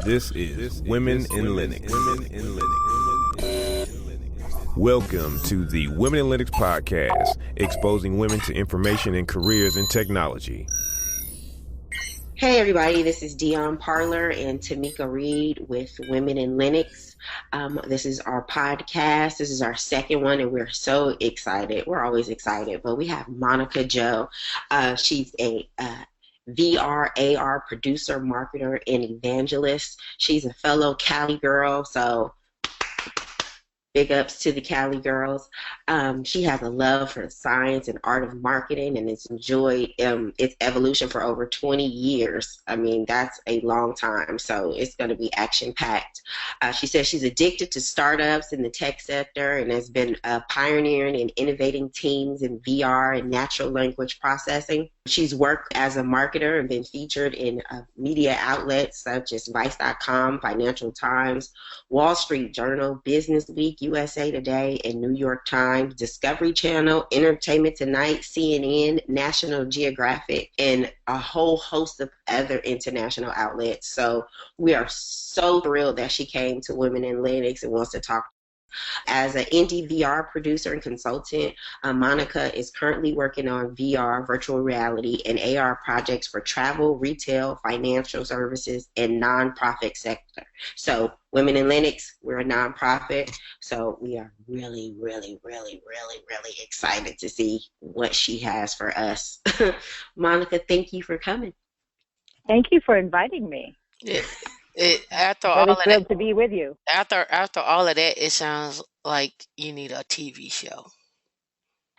This is Women in Linux. Welcome to the Women in Linux podcast, exposing women to information and careers in technology. Hey everybody, this is Dion Parler and Tamika Reed with Women in Linux. This is our podcast. This is our second one and we're so excited. We're always excited, but we have Monika Jo. She's a VR, AR producer, marketer, and evangelist. She's a fellow Cali girl, so big ups to the Cali girls. She has a love for the science and art of marketing and has enjoyed its evolution for over 20 years. I mean, that's a long time, so it's going to be action-packed. She says she's addicted to startups in the tech sector and has been pioneering and innovating teams in VR and natural language processing. She's worked as a marketer and been featured in media outlets such as Vice.com, Financial Times, Wall Street Journal, Business Week, USA Today, and New York Times, Discovery Channel, Entertainment Tonight, CNN, National Geographic, and a whole host of other international outlets. So we are so thrilled that she came to Women in Linux and wants to talk. As an indie VR producer and consultant, Monika is currently working on VR, virtual reality, and AR projects for travel, retail, financial services, and nonprofit sector. So Women in Linux, we're a nonprofit, so we are really, really, really, really, really excited to see what she has for us. Monika, thank you for coming. Thank you for inviting me. After I'm all really of thrilled that, to be with you. after all of that, it sounds like you need a TV show.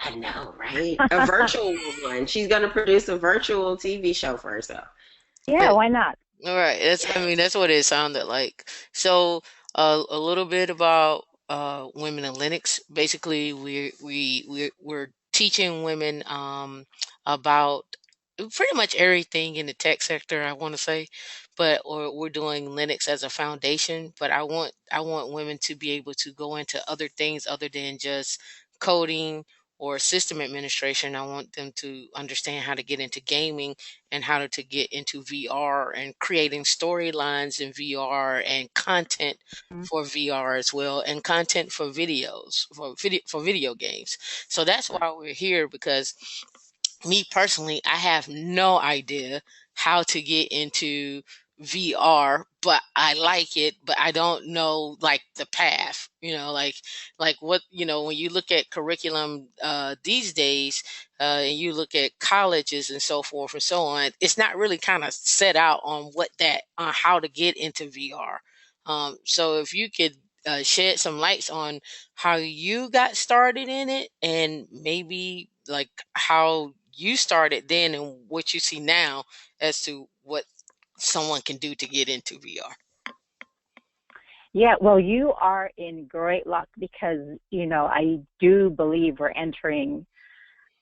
I know, right? A virtual one. She's going to produce a virtual TV show for herself. Yeah, why not? All right, that's what it sounded like. So, a little bit about women in Linux. Basically, we're teaching women about pretty much everything in the tech sector, I want to say, but we're doing Linux as a foundation. But I want women to be able to go into other things other than just coding or system administration. I want them to understand how to get into gaming and how to get into VR and creating storylines in VR and content for VR as well, and content for videos for video games. So that's why we're here, because me personally, I have no idea how to get into VR, but I like it, but I don't know like the path, like what, when you look at curriculum these days, and you look at colleges and so forth and so on, it's not really kind of set out on how to get into VR. So if you could shed some lights on how you got started in it, and maybe like how you started then and what you see now as to what someone can do to get into VR. Yeah, well, you are in great luck because, I do believe we're entering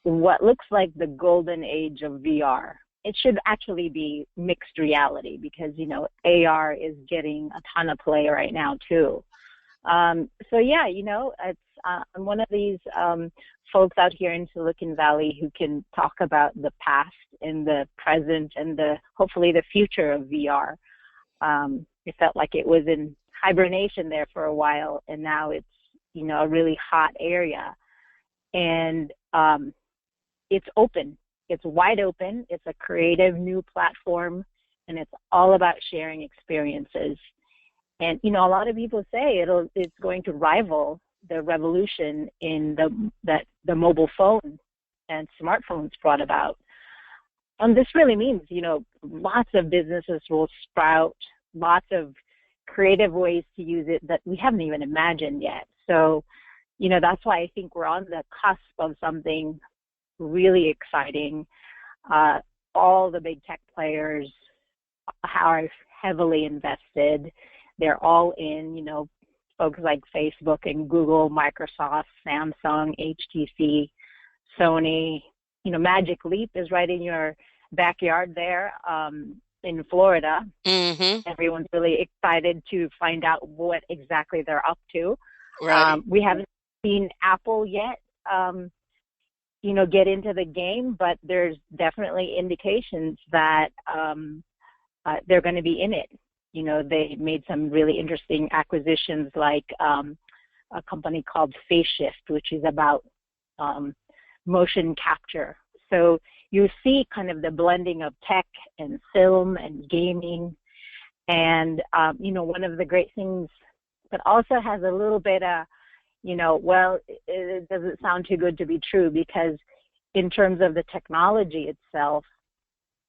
what looks like the golden age of VR. It should actually be mixed reality because, AR is getting a ton of play right now too. So yeah, it's I'm one of these folks out here in Silicon Valley who can talk about the past and the present and hopefully the future of VR. It felt like it was in hibernation there for a while, and now it's a really hot area, and it's open. It's wide open. It's a creative new platform, and it's all about sharing experiences. And, a lot of people say it's going to rival the revolution in the mobile phone and smartphones brought about. And this really means, lots of businesses will sprout, lots of creative ways to use it that we haven't even imagined yet. So, that's why I think we're on the cusp of something really exciting. All the big tech players are heavily invested. They're all in, folks like Facebook and Google, Microsoft, Samsung, HTC, Sony. Magic Leap is right in your backyard there in Florida. Mm-hmm. Everyone's really excited to find out what exactly they're up to. Right. We haven't seen Apple yet, get into the game, but there's definitely indications that they're going to be in it. You know, they made some really interesting acquisitions, like a company called Face Shift, which is about motion capture. So you see kind of the blending of tech and film and gaming. And, you know, one of the great things that also has a little bit of, you know, well, it doesn't sound too good to be true, because in terms of the technology itself,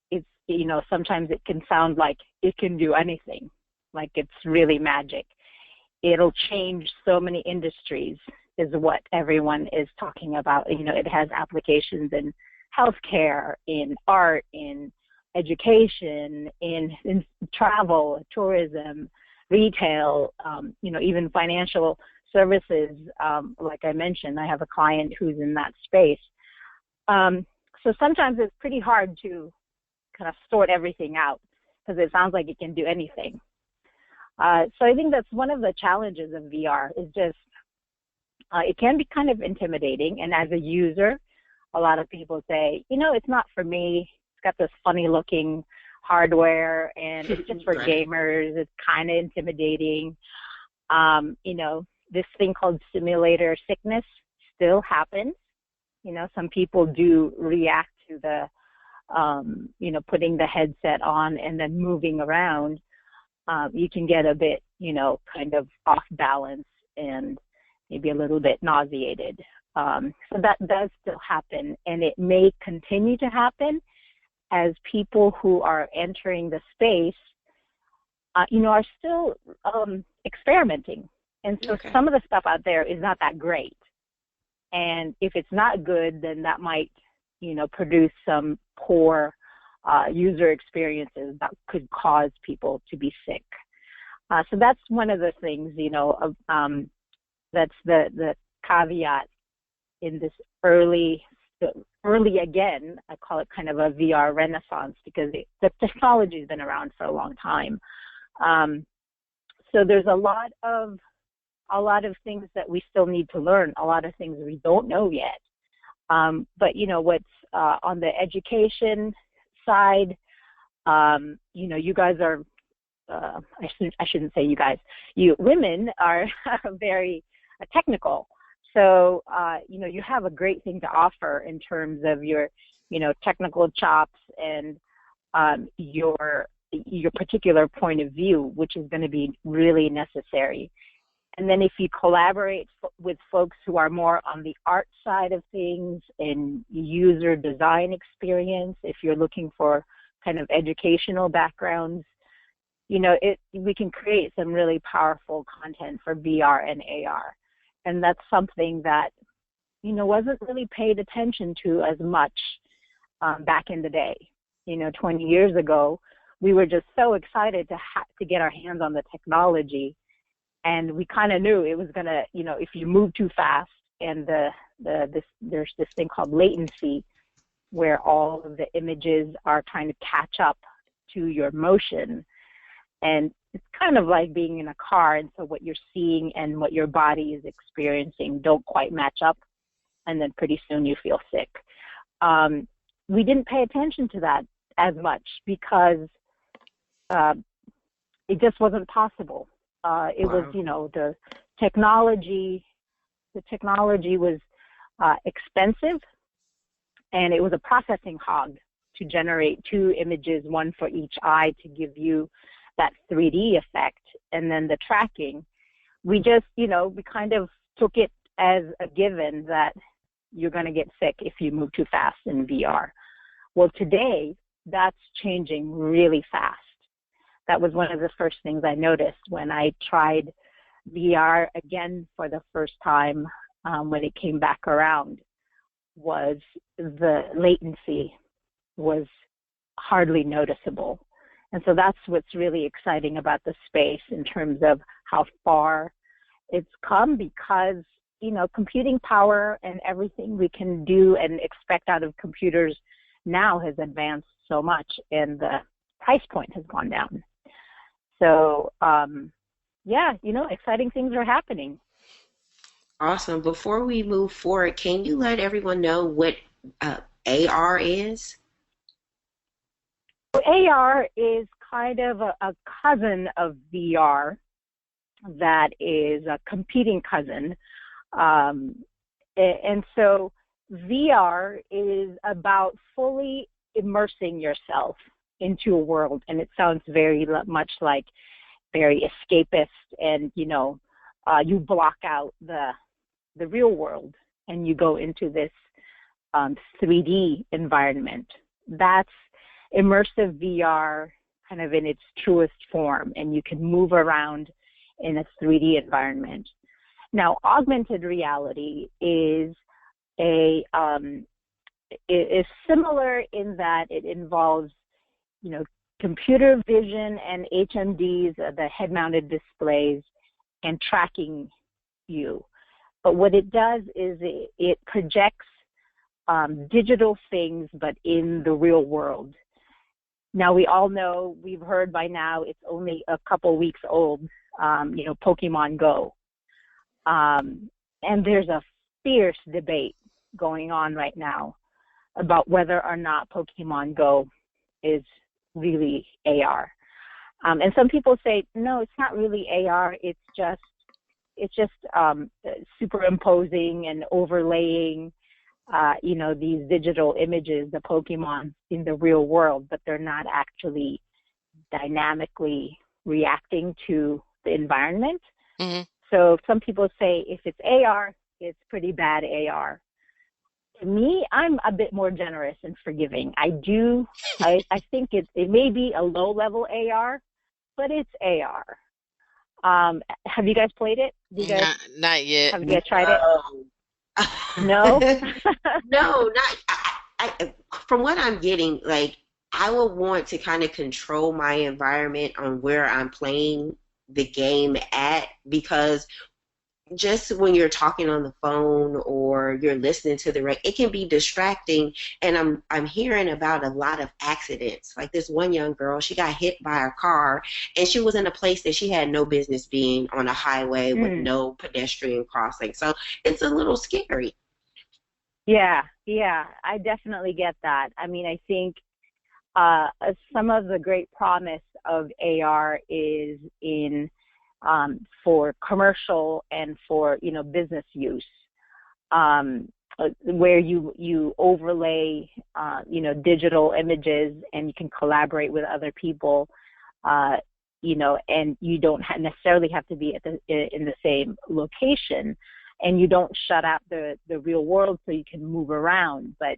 it's, you know, sometimes it can sound like it can do anything, like it's really magic. It'll change so many industries is what everyone is talking about. You know, it has applications in healthcare, in art, in education, in travel, tourism, retail, you know, even financial services. Like I mentioned, I have a client who's in that space. So sometimes it's pretty hard to kind of sort everything out, because it sounds like it can do anything. So I think that's one of the challenges of VR, is just it can be kind of intimidating. And as a user, a lot of people say, you know, it's not for me. It's got this funny looking hardware and it's just for gamers. It's kind of intimidating. You know, this thing called simulator sickness still happens. You know, some people do react to the, you know, putting the headset on and then moving around. You can get a bit, you know, kind of off balance and maybe a little bit nauseated. So that does still happen, and it may continue to happen as people who are entering the space, you know, are still experimenting. And so some of the stuff out there is not that great. And if it's not good, then that might, you know, produce some poor user experiences that could cause people to be sick. So that's one of the things, you know, that's the caveat in this early again, I call it kind of a VR renaissance, because the technology has been around for a long time. So there's a lot of things that we still need to learn, a lot of things we don't know yet. But, you know, what's on the education side, you know, you guys are, I shouldn't say you guys, you women are very technical. So, you know, you have a great thing to offer in terms of your, you know, technical chops and your particular point of view, which is going to be really necessary. And then if you collaborate with folks who are more on the art side of things and user design experience, if you're looking for kind of educational backgrounds, you know, we can create some really powerful content for VR and AR. And that's something that, you know, wasn't really paid attention to as much back in the day. You know, 20 years ago, we were just so excited to get our hands on the technology. And we kind of knew it was going to, you know, if you move too fast, and there's this thing called latency, where all of the images are trying to catch up to your motion. And it's kind of like being in a car, and so what you're seeing and what your body is experiencing don't quite match up, and then pretty soon you feel sick. We didn't pay attention to that as much because it just wasn't possible. It was, you know, the technology was expensive, and it was a processing hog to generate 2 images, one for each eye, to give you that 3D effect. And then the tracking, we just, you know, we kind of took it as a given that you're going to get sick if you move too fast in VR. Well, today, that's changing really fast. That was one of the first things I noticed when I tried VR again for the first time when it came back around, was the latency was hardly noticeable. And so that's what's really exciting about the space in terms of how far it's come, because, you know, computing power and everything we can do and expect out of computers now has advanced so much, and the price point has gone down. So, yeah, you know, exciting things are happening. Awesome. Before we move forward, can you let everyone know what AR is? AR is kind of a cousin of VR that is a competing cousin. And so VR is about fully immersing yourself into a world, and it sounds very much like very escapist, and you block out the real world and you go into this 3D environment. That's immersive VR kind of in its truest form, and you can move around in a 3D environment. Now, augmented reality is is similar in that it involves, computer vision and HMDs, the head-mounted displays, and tracking you. But what it does is it projects digital things, but in the real world. Now, we all know, we've heard by now, it's only a couple weeks old, Pokemon Go. And there's a fierce debate going on right now about whether or not Pokemon Go is really AR. And some people say, no, it's not really AR. It's just superimposing and overlaying, these digital images, the Pokemon in the real world, but they're not actually dynamically reacting to the environment. Mm-hmm. So some people say if it's AR, it's pretty bad AR. To me, I'm a bit more generous and forgiving. I think it may be a low-level AR, but it's AR. Have you guys played it? Not yet. Have you guys tried it? No? No, not. I, from what I'm getting, like, I would want to kind of control my environment on where I'm playing the game at, because just when you're talking on the phone or you're listening to the it can be distracting. And I'm hearing about a lot of accidents. Like this one young girl, she got hit by a car, and she was in a place that she had no business being, on a highway with no pedestrian crossing. So it's a little scary. Yeah, I definitely get that. I mean, I think some of the great promise of AR is in for commercial and for business use, where you overlay digital images, and you can collaborate with other people, and you don't necessarily have to be in the same location, and you don't shut out the real world, so you can move around. But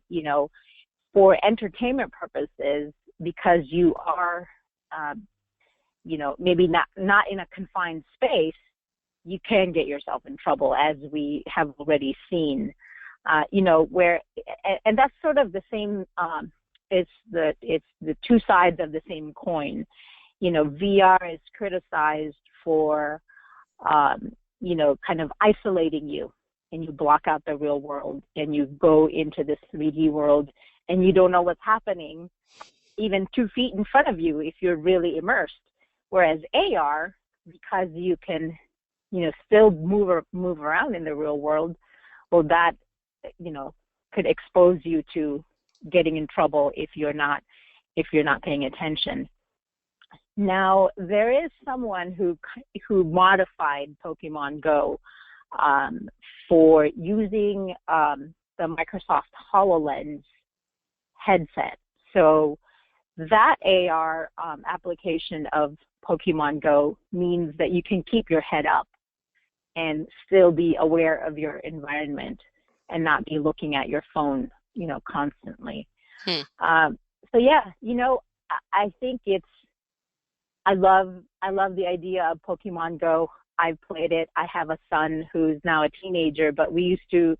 for entertainment purposes, because you are maybe not in a confined space, you can get yourself in trouble, as we have already seen. Where, and that's sort of the same. It's the two sides of the same coin. VR is criticized for, kind of isolating you, and you block out the real world, and you go into this 3D world, and you don't know what's happening even 2 feet in front of you if you're really immersed. Whereas AR, because you can, still move around in the real world, well, that, could expose you to getting in trouble if you're not paying attention. Now, there is someone who modified Pokemon Go for using the Microsoft HoloLens headset. So that AR application of Pokemon Go means that you can keep your head up and still be aware of your environment and not be looking at your phone, constantly. So yeah, I think I love the idea of Pokemon Go. I've played it. I have a son who's now a teenager, but we used to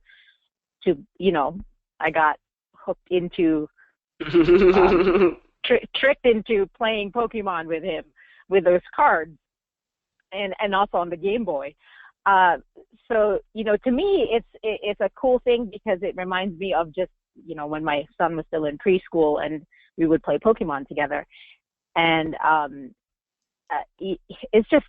I got hooked into tricked into playing Pokemon with him, with those cards, and also on the Game Boy. So to me, it's a cool thing, because it reminds me of just when my son was still in preschool and we would play Pokemon together, and it's just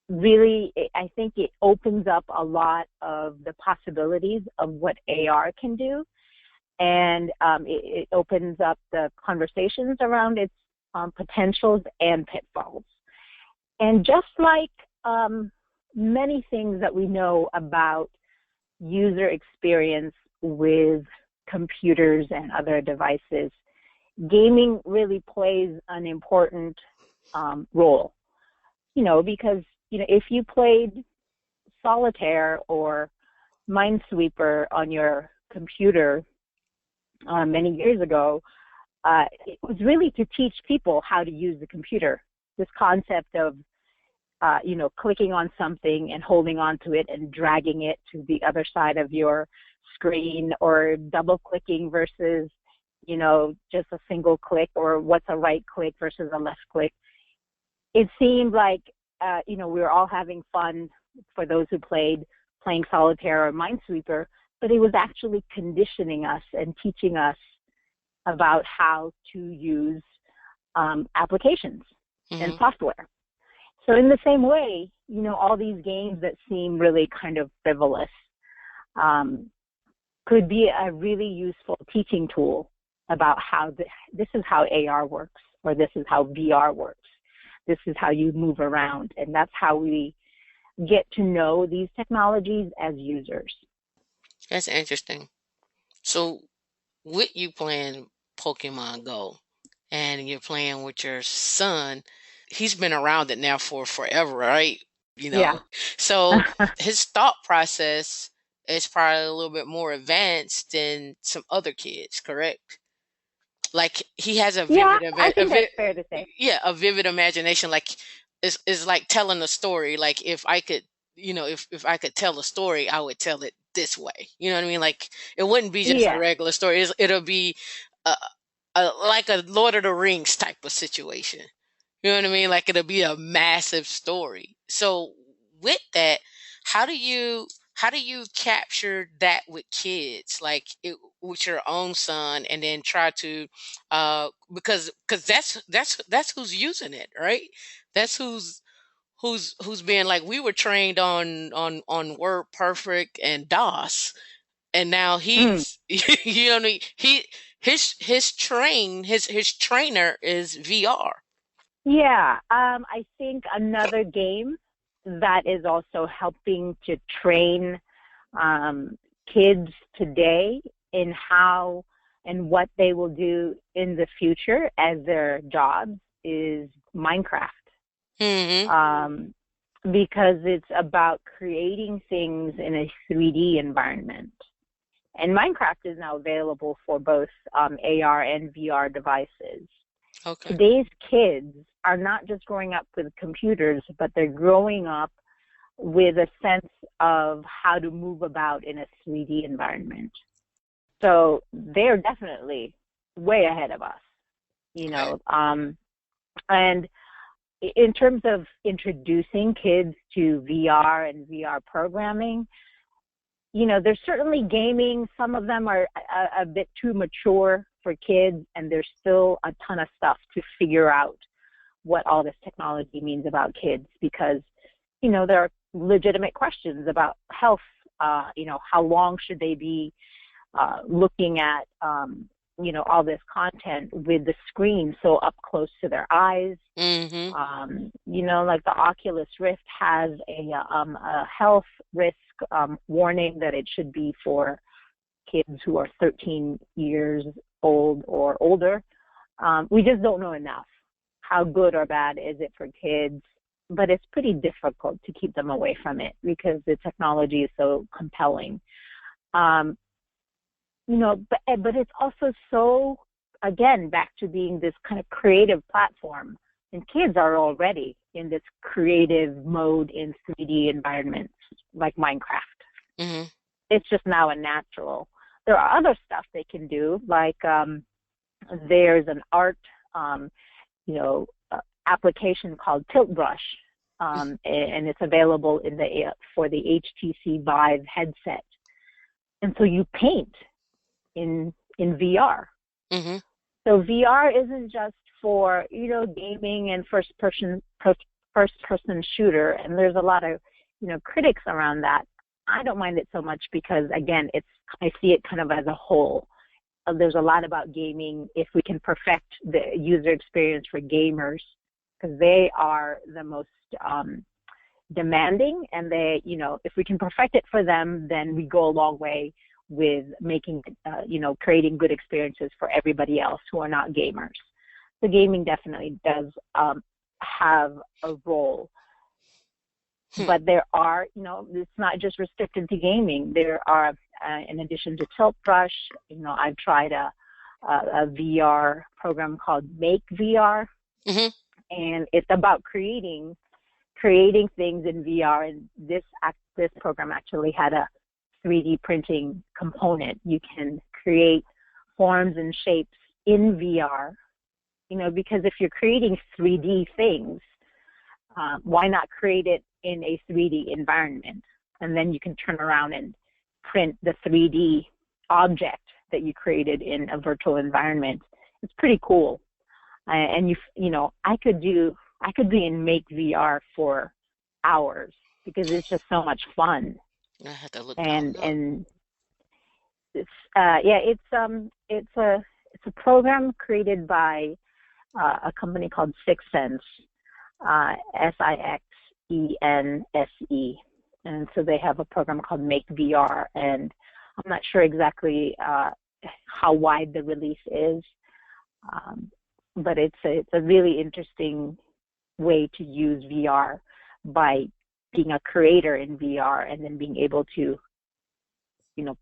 really, I think it opens up a lot of the possibilities of what AR can do. And it opens up the conversations around its potentials and pitfalls. And just like many things that we know about user experience with computers and other devices, gaming really plays an important role. Because if you played solitaire or Minesweeper on your computer many years ago, it was really to teach people how to use the computer. This concept of, clicking on something and holding on to it and dragging it to the other side of your screen, or double clicking versus, just a single click, or what's a right click versus a left click. It seemed like, we were all having fun for those who playing solitaire or Minesweeper, but it was actually conditioning us and teaching us about how to use applications and software. So in the same way, all these games that seem really kind of frivolous could be a really useful teaching tool about how this is how AR works, or this is how VR works. This is how you move around, and that's how we get to know these technologies as users. That's interesting. So with you playing Pokemon Go and you're playing with your son, he's been around it now for forever, right? Yeah. So his thought process is probably a little bit more advanced than some other kids, correct? Like he has a vivid, I think that's fair to say. a vivid imagination. Like it's like telling a story. Like if I could, if I could tell a story, I would tell it this way. You know what I mean? Like it wouldn't be just a regular story. It'll be like a Lord of the Rings type of situation. You know what I mean? Like it'll be a massive story. So with that, how do you capture that with kids, like with your own son, and then try to because that's who's using it, right? That's who's being, like, we were trained on WordPerfect and DOS, and now he's you know what I mean? His trainer is VR. Yeah, I think another game that is also helping to train kids today in how and what they will do in the future as their jobs is Minecraft. Because it's about creating things in a 3D environment. And Minecraft is now available for both AR and VR devices. Okay. Today's kids are not just growing up with computers, but they're growing up with a sense of how to move about in a 3D environment. So they're definitely way ahead of us, and in terms of introducing kids to VR and VR programming, there's certainly gaming. Some of them are a bit too mature for kids, and there's still a ton of stuff to figure out what all this technology means about kids, because, there are legitimate questions about health. How long should they be looking at, all this content with the screen so up close to their eyes? Like the Oculus Rift has a health risk warning that it should be for kids who are 13 years old or older. We just don't know enough. How good or bad is it for kids? But it's pretty difficult to keep them away from it because the technology is so compelling. But it's also so, again, back to being this kind of creative platform. And kids are already in this creative mode in 3D environments like Minecraft. It's just now a natural. There are other stuff they can do, like there's an art, application called Tilt Brush, and it's available for the HTC Vive headset. And so you paint in VR. So VR isn't just for gaming and first person shooter, and there's a lot of critics around that. I don't mind it so much because, again, I see it kind of as a whole. there's a lot about gaming. If we can perfect the user experience for gamers, because they are the most demanding, and they, if we can perfect it for them, then we go a long way with making, creating good experiences for everybody else who are not gamers. So gaming definitely does have a role. But there are, it's not just restricted to gaming. There are, in addition to Tilt Brush, I've tried a VR program called Make VR, and it's about creating things in VR. And this program actually had a 3D printing component. You can create forms and shapes in VR, because if you're creating 3D things, why not create it in a 3D environment? And then you can turn around and print the 3D object that you created in a virtual environment. It's pretty cool. And I could be in Make VR for hours because it's just so much fun. I have to look and it's a program created by a company called Sixense, SIXENSE, and so they have a program called Make VR, and I'm not sure exactly how wide the release is, but it's a really interesting way to use VR by being a creator in VR and then being able to,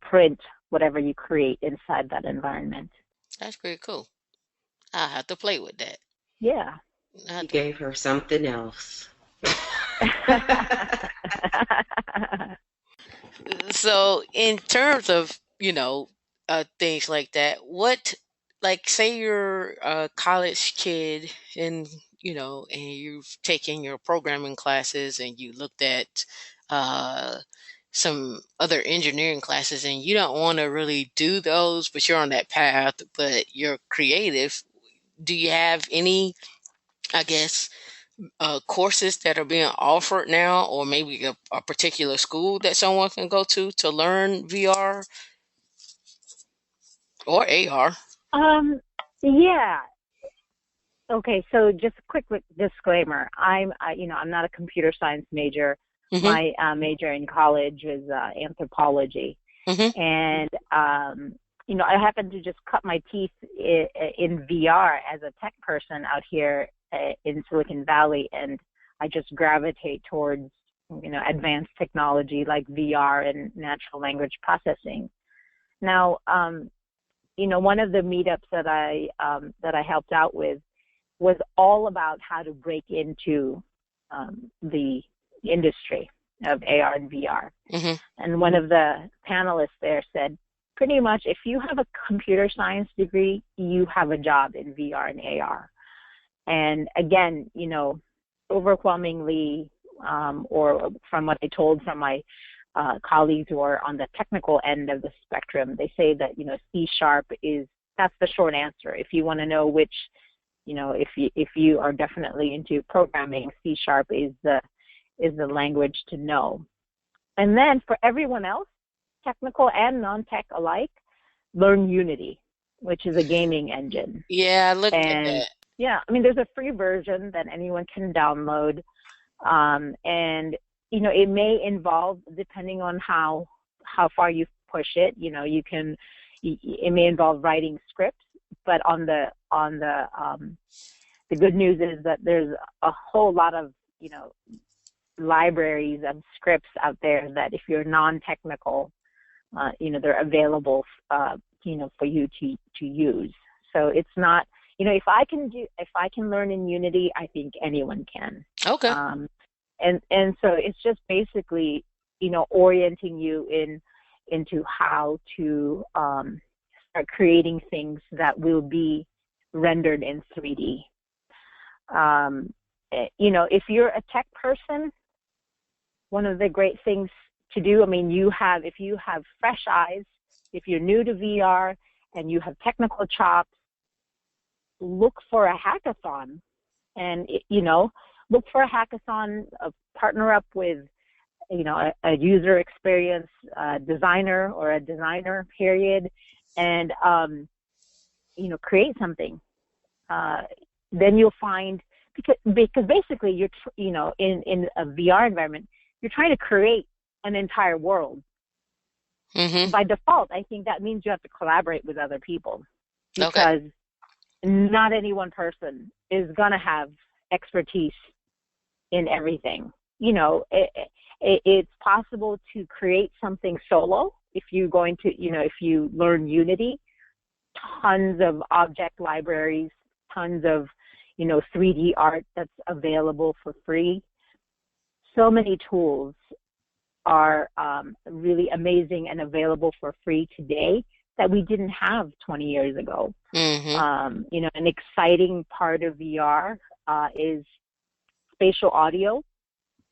print whatever you create inside that environment. That's pretty cool. I have to play with that. Yeah. You gave her something else. So in terms of, things like that, say you're a college kid and, and you've taken your programming classes and you looked at some other engineering classes and you don't want to really do those, but you're on that path, but you're creative. Do you have any, I guess, courses that are being offered now, or maybe a particular school that someone can go to learn VR or AR? Yeah. Okay, so just a quick disclaimer. I'm not a computer science major. My major in college was anthropology, and I happened to just cut my teeth in VR as a tech person out here in Silicon Valley, and I just gravitate towards advanced technology like VR and natural language processing. Now, one of the meetups that I helped out with was all about how to break into the industry of AR and VR. And one of the panelists there said, pretty much, if you have a computer science degree, you have a job in VR and AR. And again, overwhelmingly, or from what I told from my colleagues who are on the technical end of the spectrum, they say that, C# that's the short answer. If you want to know which, if you are definitely into programming, C# is the language to know. And then for everyone else, technical and non-tech alike, learn Unity, which is a gaming engine. Yeah, I looked at that. Yeah, there's a free version that anyone can download. And, it may involve, depending on how far you push it, it may involve writing scripts, but on the good news is that there's a whole lot of, libraries of scripts out there that if you're non-technical, they're available, for you to use. So it's not, if I can learn in Unity, I think anyone can. Okay. And so it's just basically, orienting you into how to start creating things that will be rendered in 3D. If you're a tech person, one of the great things to do, if you have fresh eyes, if you're new to VR and you have technical chops, look for a hackathon and, look for a hackathon, partner up with, a user experience designer or a designer, period, and create something. Then you'll find, because basically you're in a VR environment, you're trying to create an entire world. Mm-hmm. By default, I think that means you have to collaborate with other people, Okay. because not any one person is going to have expertise in everything. It's possible to create something solo if you're going to, if you learn Unity. Tons of object libraries, tons of 3D art that's available for free. So many tools are really amazing and available for free today that we didn't have 20 years ago. Mm-hmm. An exciting part of VR is spatial audio.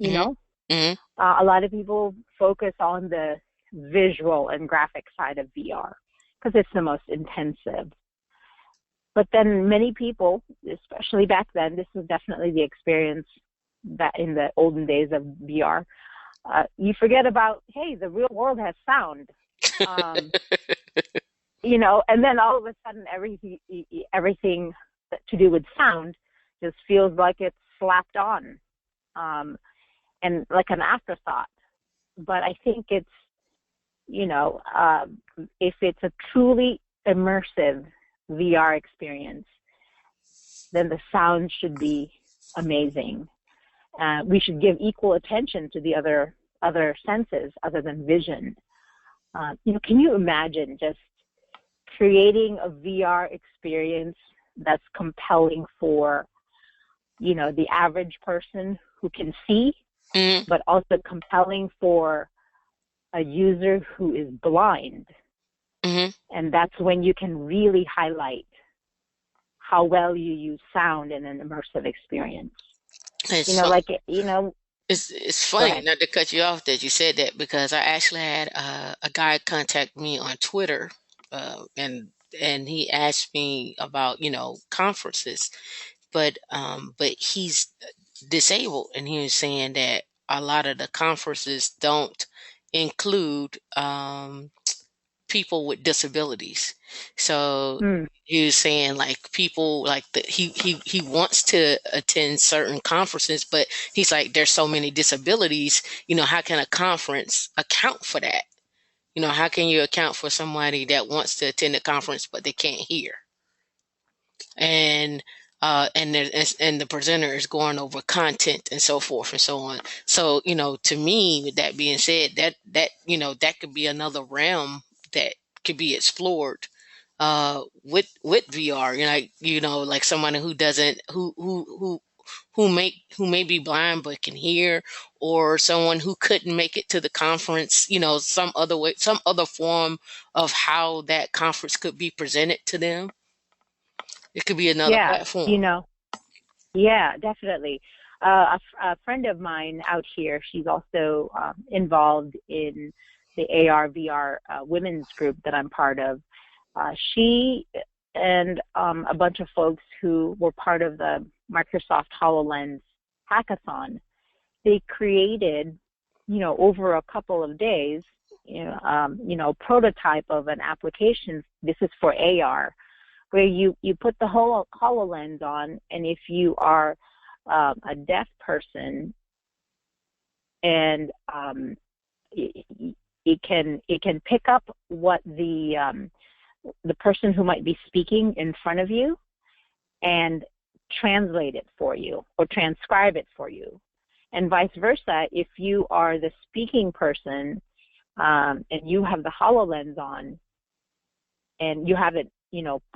Mm-hmm. A lot of people focus on the visual and graphic side of VR because it's the most intensive. But then many people, especially back then, this was definitely the experience that in the olden days of VR, you forget about, hey, the real world has sound. And then all of a sudden everything to do with sound just feels like it's slapped on, and like an afterthought. But I think it's, if it's a truly immersive VR experience, then the sound should be amazing. We should give equal attention to the other senses other than vision. Can you imagine just creating a VR experience that's compelling for, the average person who can see, Mm-hmm. but also compelling for a user who is blind? Mm-hmm. And that's when you can really highlight how well you use sound in an immersive experience. It's It's funny, not to cut you off, that you said that, because I actually had a guy contact me on Twitter, and he asked me about conferences, but he's disabled, and he was saying that a lot of the conferences don't include people with disabilities. So he was saying, like, people like he wants to attend certain conferences, but he's like, there's so many disabilities, how can a conference account for that? How can you account for somebody that wants to attend a conference but they can't hear? And the presenter is going over content and so forth and so on. So, to me, with that being said, that could be another realm that could be explored with VR. Like someone who doesn't who may be blind but can hear, or someone who couldn't make it to the conference, some other way, some other form of how that conference could be presented to them. It could be another platform. Yeah, definitely. A friend of mine out here, she's also involved in the AR VR women's group that I'm part of. She and a bunch of folks who were part of the Microsoft HoloLens hackathon, they created, over a couple of days, prototype of an application. This is for AR, where you put the whole HoloLens on, and if you are a deaf person, and it can pick up what the person who might be speaking in front of you and translate it for you or transcribe it for you, and vice versa. If you are the speaking person and you have the HoloLens on and you have it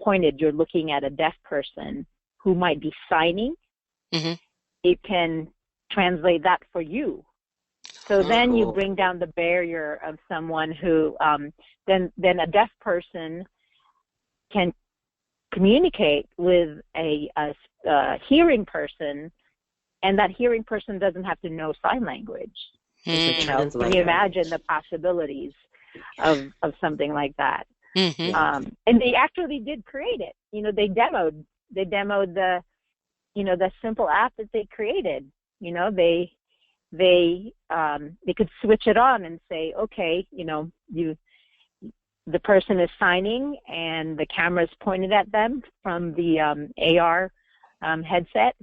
pointed, you're looking at a deaf person who might be signing, it can translate that for you. So then you bring down the barrier of someone who, then a deaf person can communicate with a hearing person, and that hearing person doesn't have to know sign language. Can you imagine the possibilities of something like that? And they actually did create it. They demoed the the simple app that they created. They could switch it on and say, okay, the person is signing and the camera is pointed at them from the AR headset,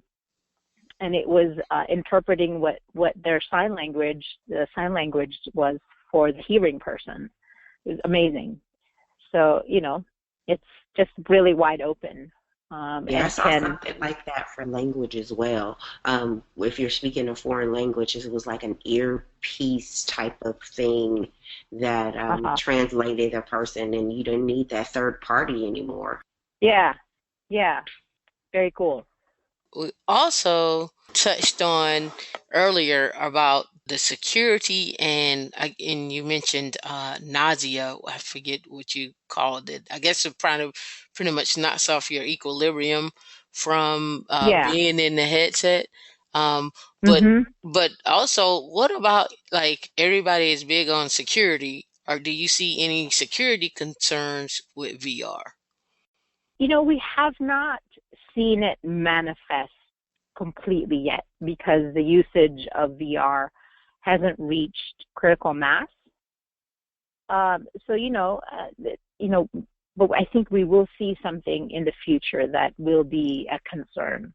and it was interpreting what their the sign language was for the hearing person. It was amazing. So, it's just really wide open. Yeah, I saw something like that for language as well. If you're speaking a foreign language, it was like an earpiece type of thing that translated a person, and you didn't need that third party anymore. Yeah, very cool. We also touched on earlier about the security, and you mentioned nausea. I forget what you called it. I guess it pretty much knocks off your equilibrium from being in the headset. But also, what about, like, everybody is big on security, or do you see any security concerns with VR? We have not seen it manifest completely yet because the usage of VR hasn't reached critical mass. But I think we will see something in the future that will be a concern.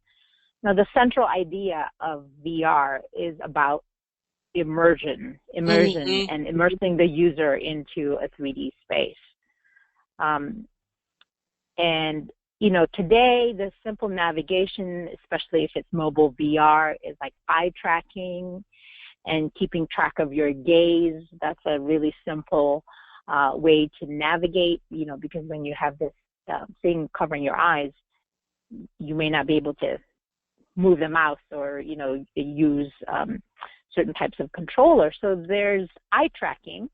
Now, the central idea of VR is about immersion and immersing the user into a 3D space. And today, the simple navigation, especially if it's mobile VR, is like eye tracking and keeping track of your gaze. That's a really simple way to navigate, because when you have this thing covering your eyes, you may not be able to move the mouse or, use certain types of controller. So there's eye tracking.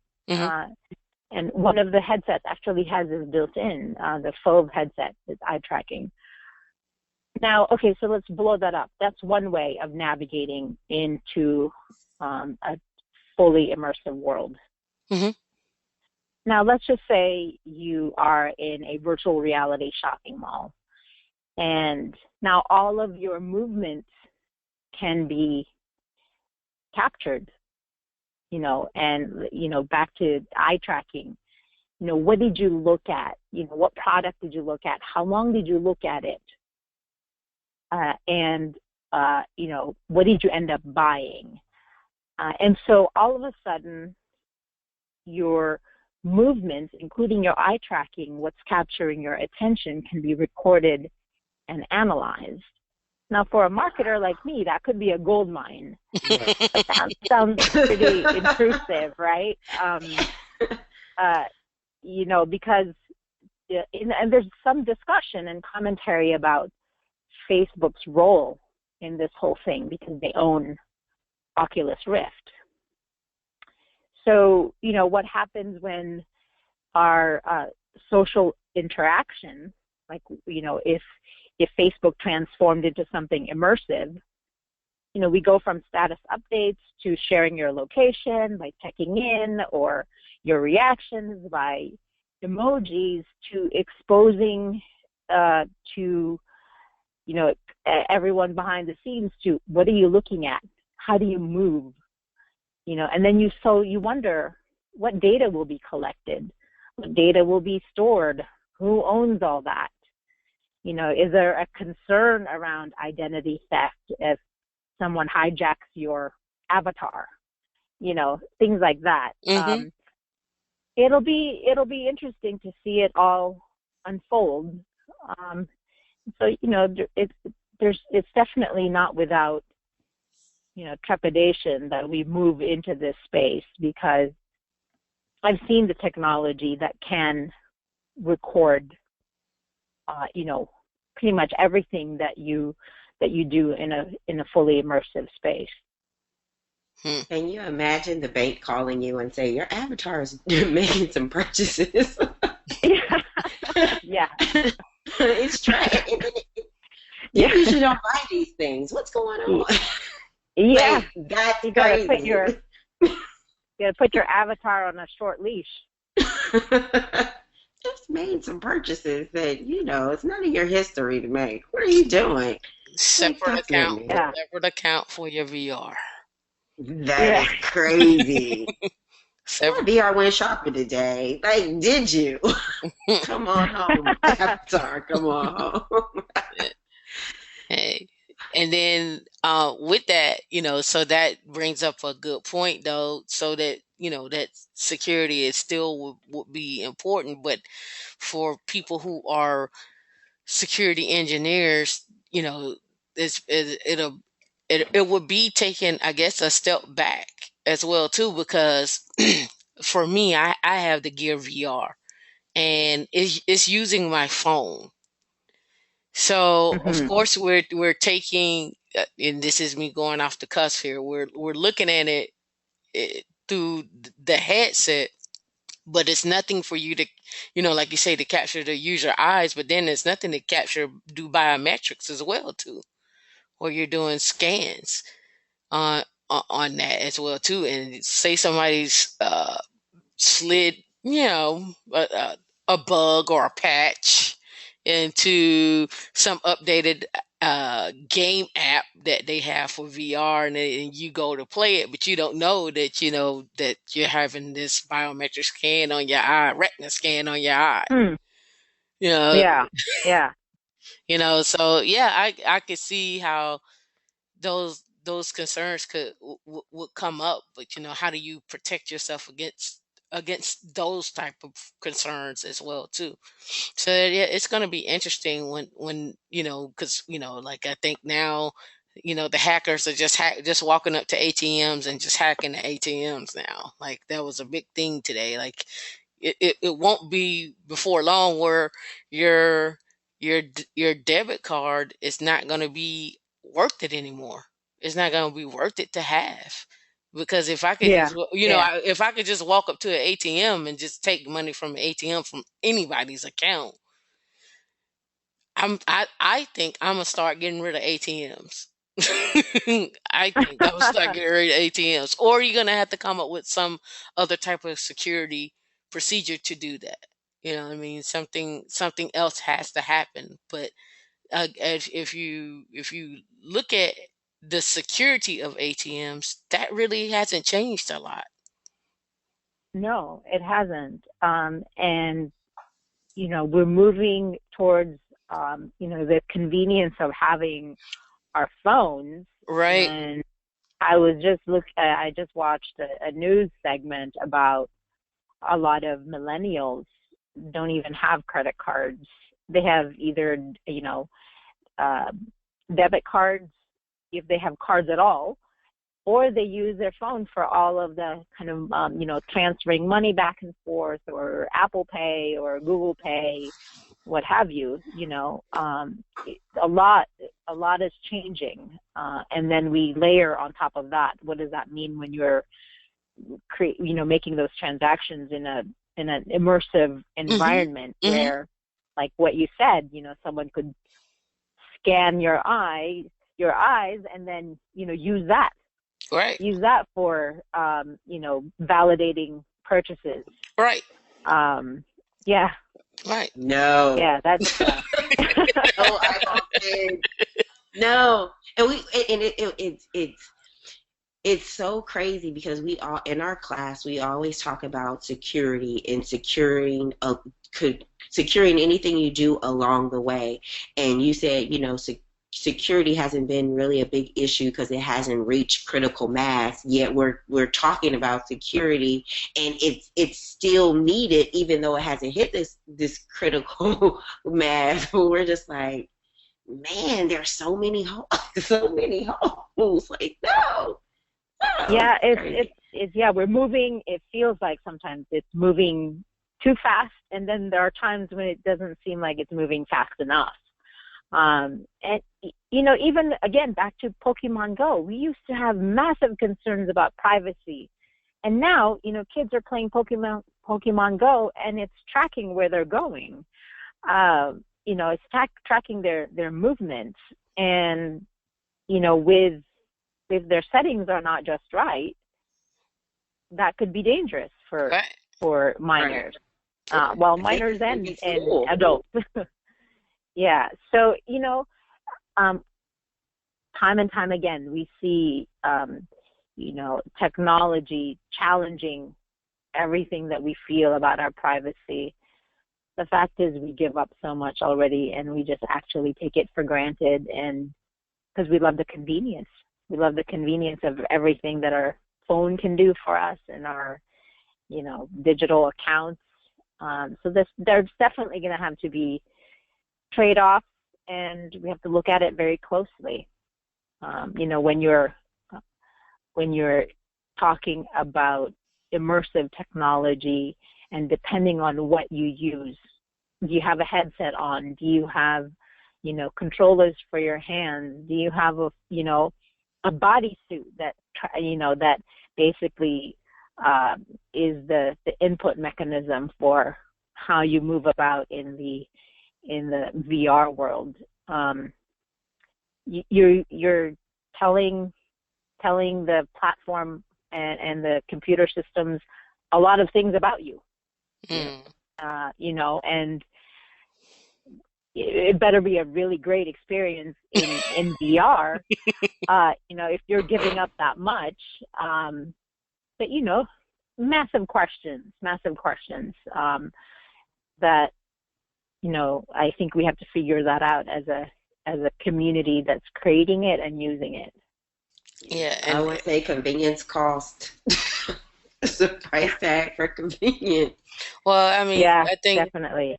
And one of the headsets actually has this built in. The Fove headset is eye tracking. Now, okay, so let's blow that up. That's one way of navigating into a fully immersive world. Now, let's just say you are in a virtual reality shopping mall, and now all of your movements can be captured. And, back to eye tracking, what did you look at? What product did you look at? How long did you look at it? And what did you end up buying? And so all of a sudden, your movements, including your eye tracking, what's capturing your attention, can be recorded and analyzed. Now, for a marketer like me, that could be a gold mine. That sounds pretty intrusive, right? Because and there's some discussion and commentary about Facebook's role in this whole thing because they own Oculus Rift. So, what happens when our social interaction, like, if Facebook transformed into something immersive, we go from status updates to sharing your location by checking in, or your reactions by emojis, to exposing to, everyone behind the scenes to what are you looking at? How do you move? And then you wonder what data will be collected, what data will be stored, who owns all that? Is there a concern around identity theft if someone hijacks your avatar? Things like that. It'll be interesting to see it all unfold. So it's definitely not without trepidation that we move into this space, because I've seen the technology that can record pretty much everything that you do in a fully immersive space. Can you imagine the bank calling you and say your avatar is making some purchases? Yeah. It's trash. You usually don't buy these things. What's going on? Yeah. Like, that's you crazy. You gotta put your avatar on a short leash. Just made some purchases that, it's none of your history to make. What are you doing? Separate account for your VR. That is crazy. My Several. VR went shopping today. Like, did you? Come on home, Avatar. Come on home. Hey. And then with that, so that brings up a good point though, so that that security is still would be important, but for people who are security engineers, it would be taking, I guess, a step back as well too, because for me, I have the Gear VR, and it's using my phone. So of Hmm. course we're taking, and this is me going off the cusp here. We're looking at it through the headset, but it's nothing for you to, like you say, to capture the user eyes. But then there's nothing to capture, do biometrics as well too, or you're doing scans on on that as well too. And say somebody's slid, a bug or a patch into some updated game app that they have for VR, and you go to play it, but you don't know that that you're having this biometric scan on your eye, retina scan on your eye. Hmm. You know, Yeah. Yeah. so yeah, I could see how those concerns would come up, but how do you protect yourself against those type of concerns as well too? So yeah, it's going to be interesting when because like I think now the hackers are just walking up to ATMs and just hacking the ATMs now. Like that was a big thing today. Like it won't be before long where your your debit card is not going to be worth it anymore. It's not going to be worth it to have, because if I could Yeah. just Yeah. if I could just walk up to an ATM and just take money from an ATM from anybody's account, I think I'm gonna start getting rid of ATMs. I think I'm gonna start getting rid of ATMs, or you're gonna have to come up with some other type of security procedure to do that. You know what I mean? Something else has to happen. But if you look at the security of ATMs, that really hasn't changed a lot. No, it hasn't. And we're moving towards the convenience of having our phones. Right. And I just watched a news segment about a lot of millennials don't even have credit cards. They have either, uh, debit cards, if they have cards at all, or they use their phone for all of the kind of, transferring money back and forth, or Apple Pay or Google Pay, what have you. A lot is changing, and then we layer on top of that. What does that mean when you're making those transactions in an immersive Mhm. environment Mhm. where, like what you said, someone could scan your eyes, and then use Right. for validating purchases. Right. um yeah. Right. No. Yeah, that's No, I don't think. No. And we and it's so crazy because we all in our class we always talk about security and securing anything you do along the way. And you said, security hasn't been really a big issue because it hasn't reached critical mass. Yet we're talking about security, and it's still needed even though it hasn't hit this critical mass. We're just like, man, there's so many holes, so many holes. Like, no. Oh, yeah, crazy. it's we're moving. It feels like sometimes it's moving too fast, and then there are times when it doesn't seem like it's moving fast enough. And even again, back to Pokemon Go, we used to have massive concerns about privacy, and now kids are playing Pokemon Go, and it's tracking where they're going. It's tracking their movements, and with if their settings are not just right, that could be dangerous Right. for Right. minors. Yeah. Well, They minors can be and fooled. adults. Yeah. So um, time and time again, we see technology challenging everything that we feel about our privacy. The fact is we give up so much already, and we just actually take it for granted, and because we love the convenience. We love the convenience of everything that our phone can do for us and our, digital accounts. So there's definitely going to have to be trade-offs, and we have to look at it very closely. When you're talking about immersive technology, and depending on what you use, do you have a headset on? Do you have, controllers for your hands? Do you have a bodysuit that basically is the input mechanism for how you move about in the VR world? You're telling the platform and the computer systems a lot of things about you. And it better be a really great experience in VR, if you're giving up that much. But, massive questions that, I think we have to figure that out as a community that's creating it and using it. Yeah, I would say convenience cost. It's a price tag for convenience. Well, I mean, Yeah, I think definitely.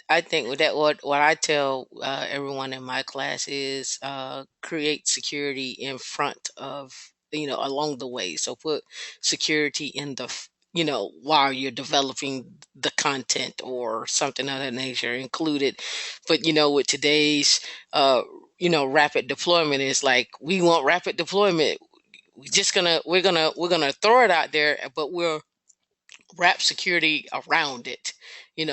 I think with that what I tell everyone in my class is create security in front of along the way. So put security in while you're developing the content or something of that nature included. But with today's rapid deployment, is like we want rapid deployment. We're gonna throw it out there, but we'll wrap security around it,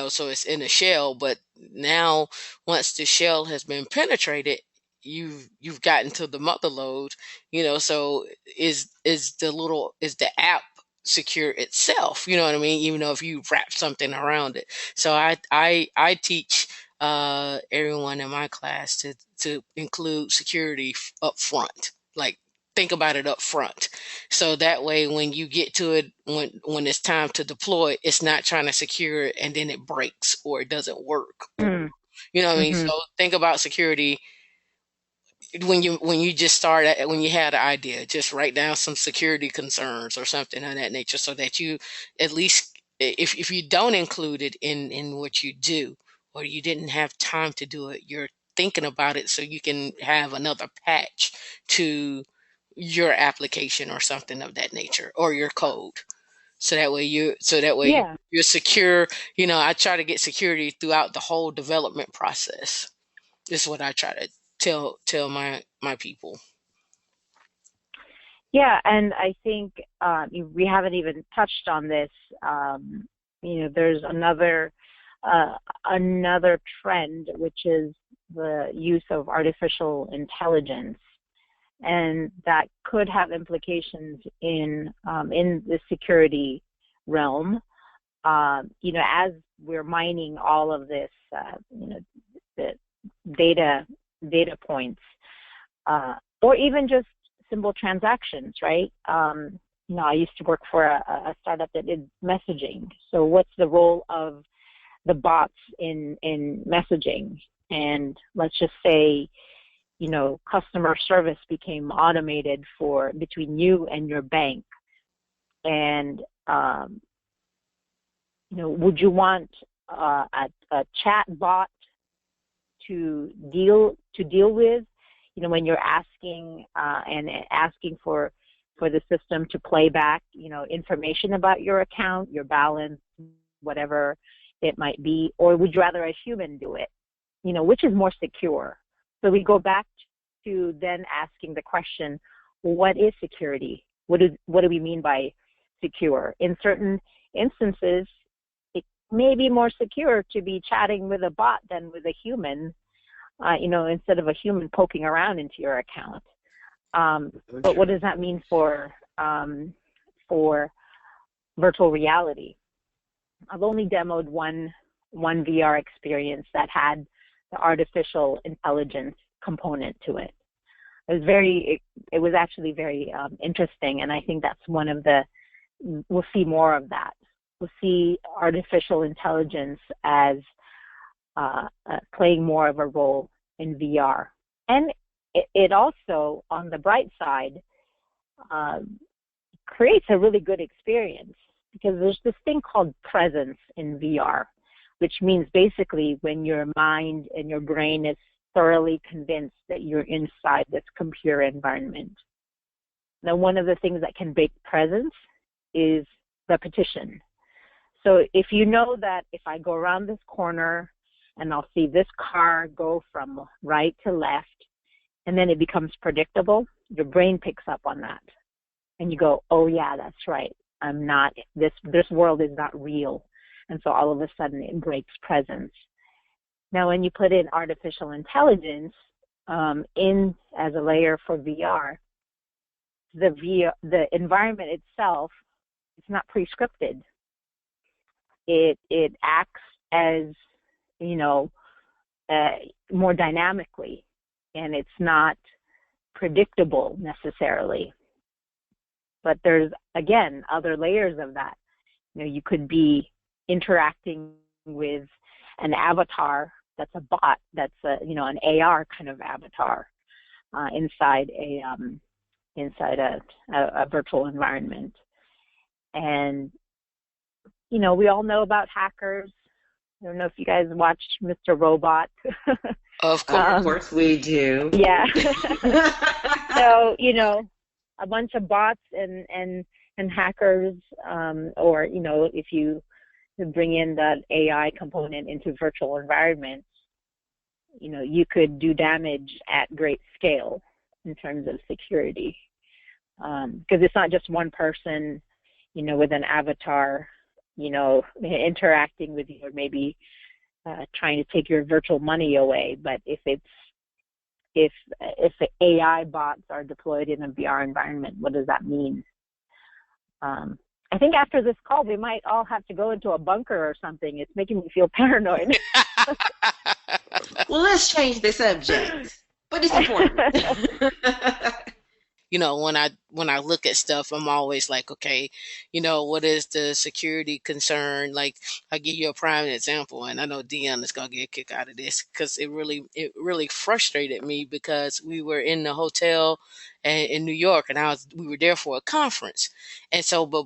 so it's in a shell. But now, once the shell has been penetrated, you've gotten to the mother load, so is the app secure itself? You know what I mean? Even though if you wrap something around it. So I teach everyone in my class to include security up front. Like, think about it up front. So that way, when you get to it, when it's time to deploy, it's not trying to secure it and then it breaks or it doesn't work. Mm. You know what I mean? Mm-hmm. So think about security when you just start when you had an idea. Just write down some security concerns or something of that nature, so that you at least, if you don't include it in what you do, or you didn't have time to do it, you're thinking about it so you can have another patch to your application or something of that nature, or your code. So that way Yeah. you're secure. I try to get security throughout the whole development process. This is what I try to tell my people. Yeah, and I think we haven't even touched on this. There's another trend, which is the use of artificial intelligence, and that could have implications in the security realm. As we're mining all of this, the data points, or even just simple transactions, right? I used to work for a startup that did messaging. So what's the role of the bots in messaging? And let's just say, customer service became automated between you and your bank. And, would you want a chat bot to deal with, when you're asking for the system to play back, information about your account, your balance, whatever it might be? Or would you rather a human do it? Which is more secure? So we go back to then asking the question, what is security? What do we mean by secure? In certain instances, it may be more secure to be chatting with a bot than with a human, instead of a human poking around into your account. But what does that mean for virtual reality? I've only demoed one VR experience that had the artificial intelligence component to it. It was actually very interesting, and I think that's we'll see more of that will see artificial intelligence as playing more of a role in VR. And it also, on the bright side, creates a really good experience, because there's this thing called presence in VR, which means basically when your mind and your brain is thoroughly convinced that you're inside this computer environment. Now, one of the things that can break presence is repetition. So if you know that if I go around this corner and I'll see this car go from right to left, and then it becomes predictable, your brain picks up on that. And you go, oh yeah, that's right. I'm not, this world is not real. And so all of a sudden it breaks presence. Now, when you put in artificial intelligence in as a layer for VR, the environment itself is not prescripted. It acts as, more dynamically, and it's not predictable necessarily. But there's, again, other layers of that. You could be interacting with an avatar that's a bot, that's an AR kind of avatar inside a virtual environment. And we all know about hackers. I don't know if you guys watched Mr. Robot. Of course. Of course we do. Yeah. So, a bunch of bots and hackers, or, if you bring in that AI component into virtual environments, you could do damage at great scale in terms of security. Because it's not just one person, with an avatar, interacting with you, or maybe trying to take your virtual money away. But if the AI bots are deployed in a VR environment, what does that mean? I think after this call, we might all have to go into a bunker or something. It's making me feel paranoid. Well, let's change the subject, but it's important. When I look at stuff, I'm always like, okay, what is the security concern? Like, I'll give you a prime example, and I know Dion is gonna get a kick out of this, because it really frustrated me, because we were in the hotel in New York, and we were there for a conference, and so, but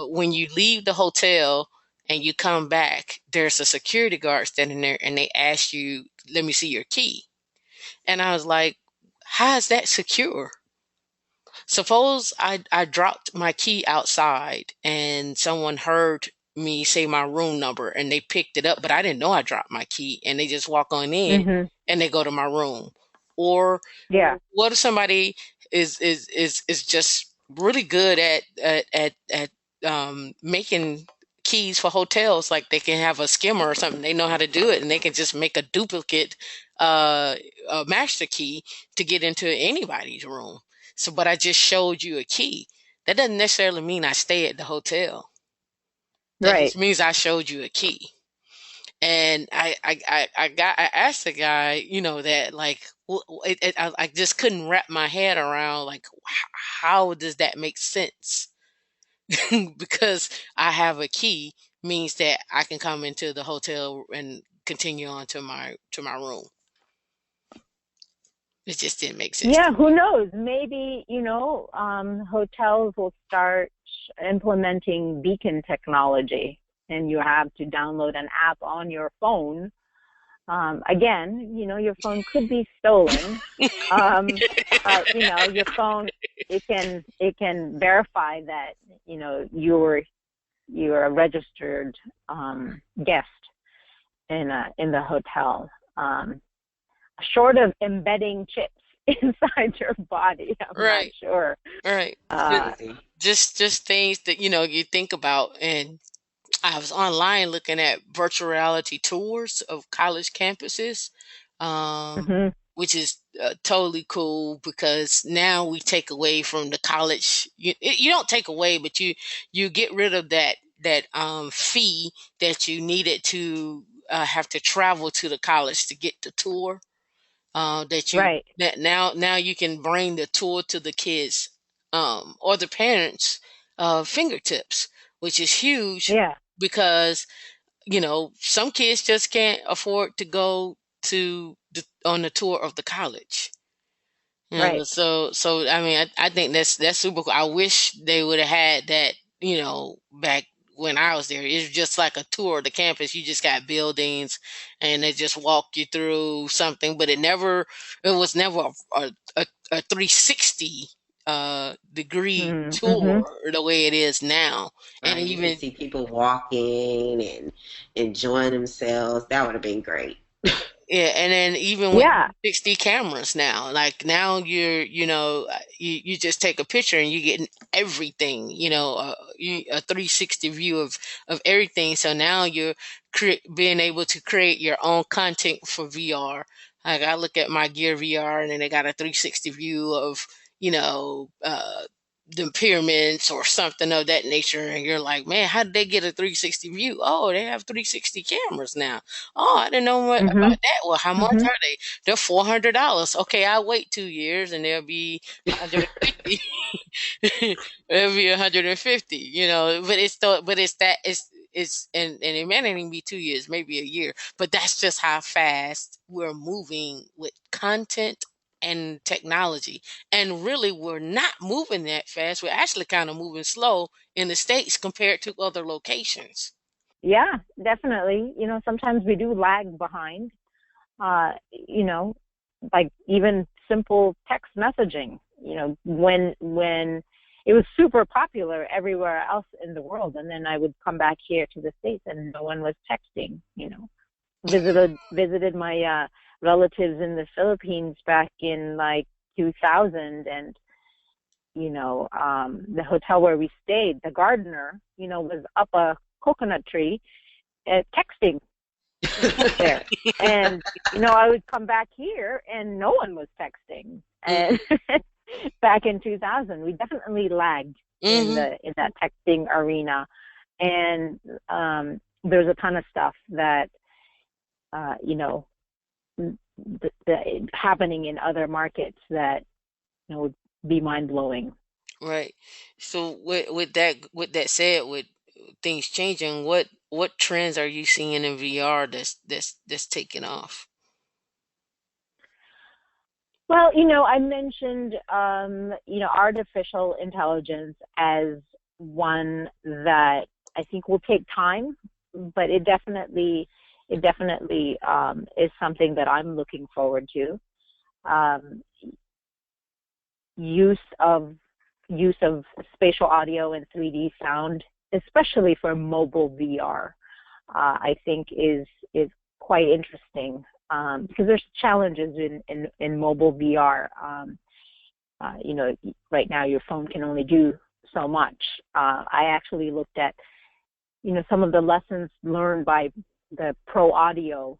when you leave the hotel and you come back, there's a security guard standing there, and they ask you, "Let me see your key," and I was like, "How is that secure?" Suppose I dropped my key outside and someone heard me say my room number and they picked it up, but I didn't know I dropped my key, and they just walk on in and they go to my room. Or what if somebody is just really good at making keys for hotels? Like, they can have a skimmer or something. They know how to do it, and they can just make a duplicate master key to get into anybody's room. So, but I just showed you a key. That doesn't necessarily mean I stay at the hotel. That just means I showed you a key. And I asked the guy, that, like, I just couldn't wrap my head around, like, how does that make sense? Because I have a key means that I can come into the hotel and continue on to my room. It just didn't make sense. Yeah, who knows? Maybe, hotels will start implementing beacon technology, and you have to download an app on your phone. Again, your phone could be stolen. But, your phone, it can verify that, you're a registered guest in the hotel. Short of embedding chips inside your body, I'm not sure. Right. Just things that, you think about. And I was online looking at virtual reality tours of college campuses, which is totally cool, because now we take away from the college. You don't take away, but you get rid of that fee that you needed to have to travel to the college to get the tour. That now you can bring the tour to the kids or the parents' fingertips which is huge Yeah. because, some kids just can't afford to go on the tour of the college. Right. So I mean, I think that's super cool. I wish they would have had that, back when I was there. It's just like a tour of the campus. You just got buildings, and they just walk you through something. But it was never a 360 degree Mm-hmm. tour the way it is now. And Right. You can even see people walking and enjoying themselves. That would have been great. Yeah, and then even with Yeah. 60 cameras now, like now you just take a picture and you get everything, a 360 view of everything. So now you're being able to create your own content for VR. Like I look at my Gear VR and then they got a 360 view of, you know, uh, the pyramids or something of that nature. And you're like, man, how did they get a 360 view? Oh, they have 360 cameras now. Oh, I didn't know what Mm-hmm. about that. Well, how much Mm-hmm. are they? They're $400. Okay, I'll wait 2 years and they'll be 150. It'll be 150. But it's and it may not even be 2 years, maybe a year. But that's just how fast we're moving with content and technology. And really, we're not moving that fast. We're actually kind of moving slow in the States compared to other locations. Yeah, definitely. Sometimes we do lag behind. You know, like even simple text messaging. When it was super popular everywhere else in the world, and then I would come back here to the States and no one was texting. Visited my relatives in the Philippines back in like 2000, and the hotel where we stayed, the gardener, was up a coconut tree texting there. And, I would come back here and no one was texting. And back in 2000, we definitely lagged in that texting arena. And there's a ton of stuff that, happening in other markets that, would be mind blowing. Right. So with that said, with things changing, what trends are you seeing in VR that's taking off? Well, I mentioned, artificial intelligence as one that I think will take time, but it definitely is something that I'm looking forward to. Um, use of spatial audio and 3D sound, especially for mobile VR, I think is quite interesting, because there's challenges in mobile VR. Right now your phone can only do so much. I actually looked at some of the lessons learned by the pro audio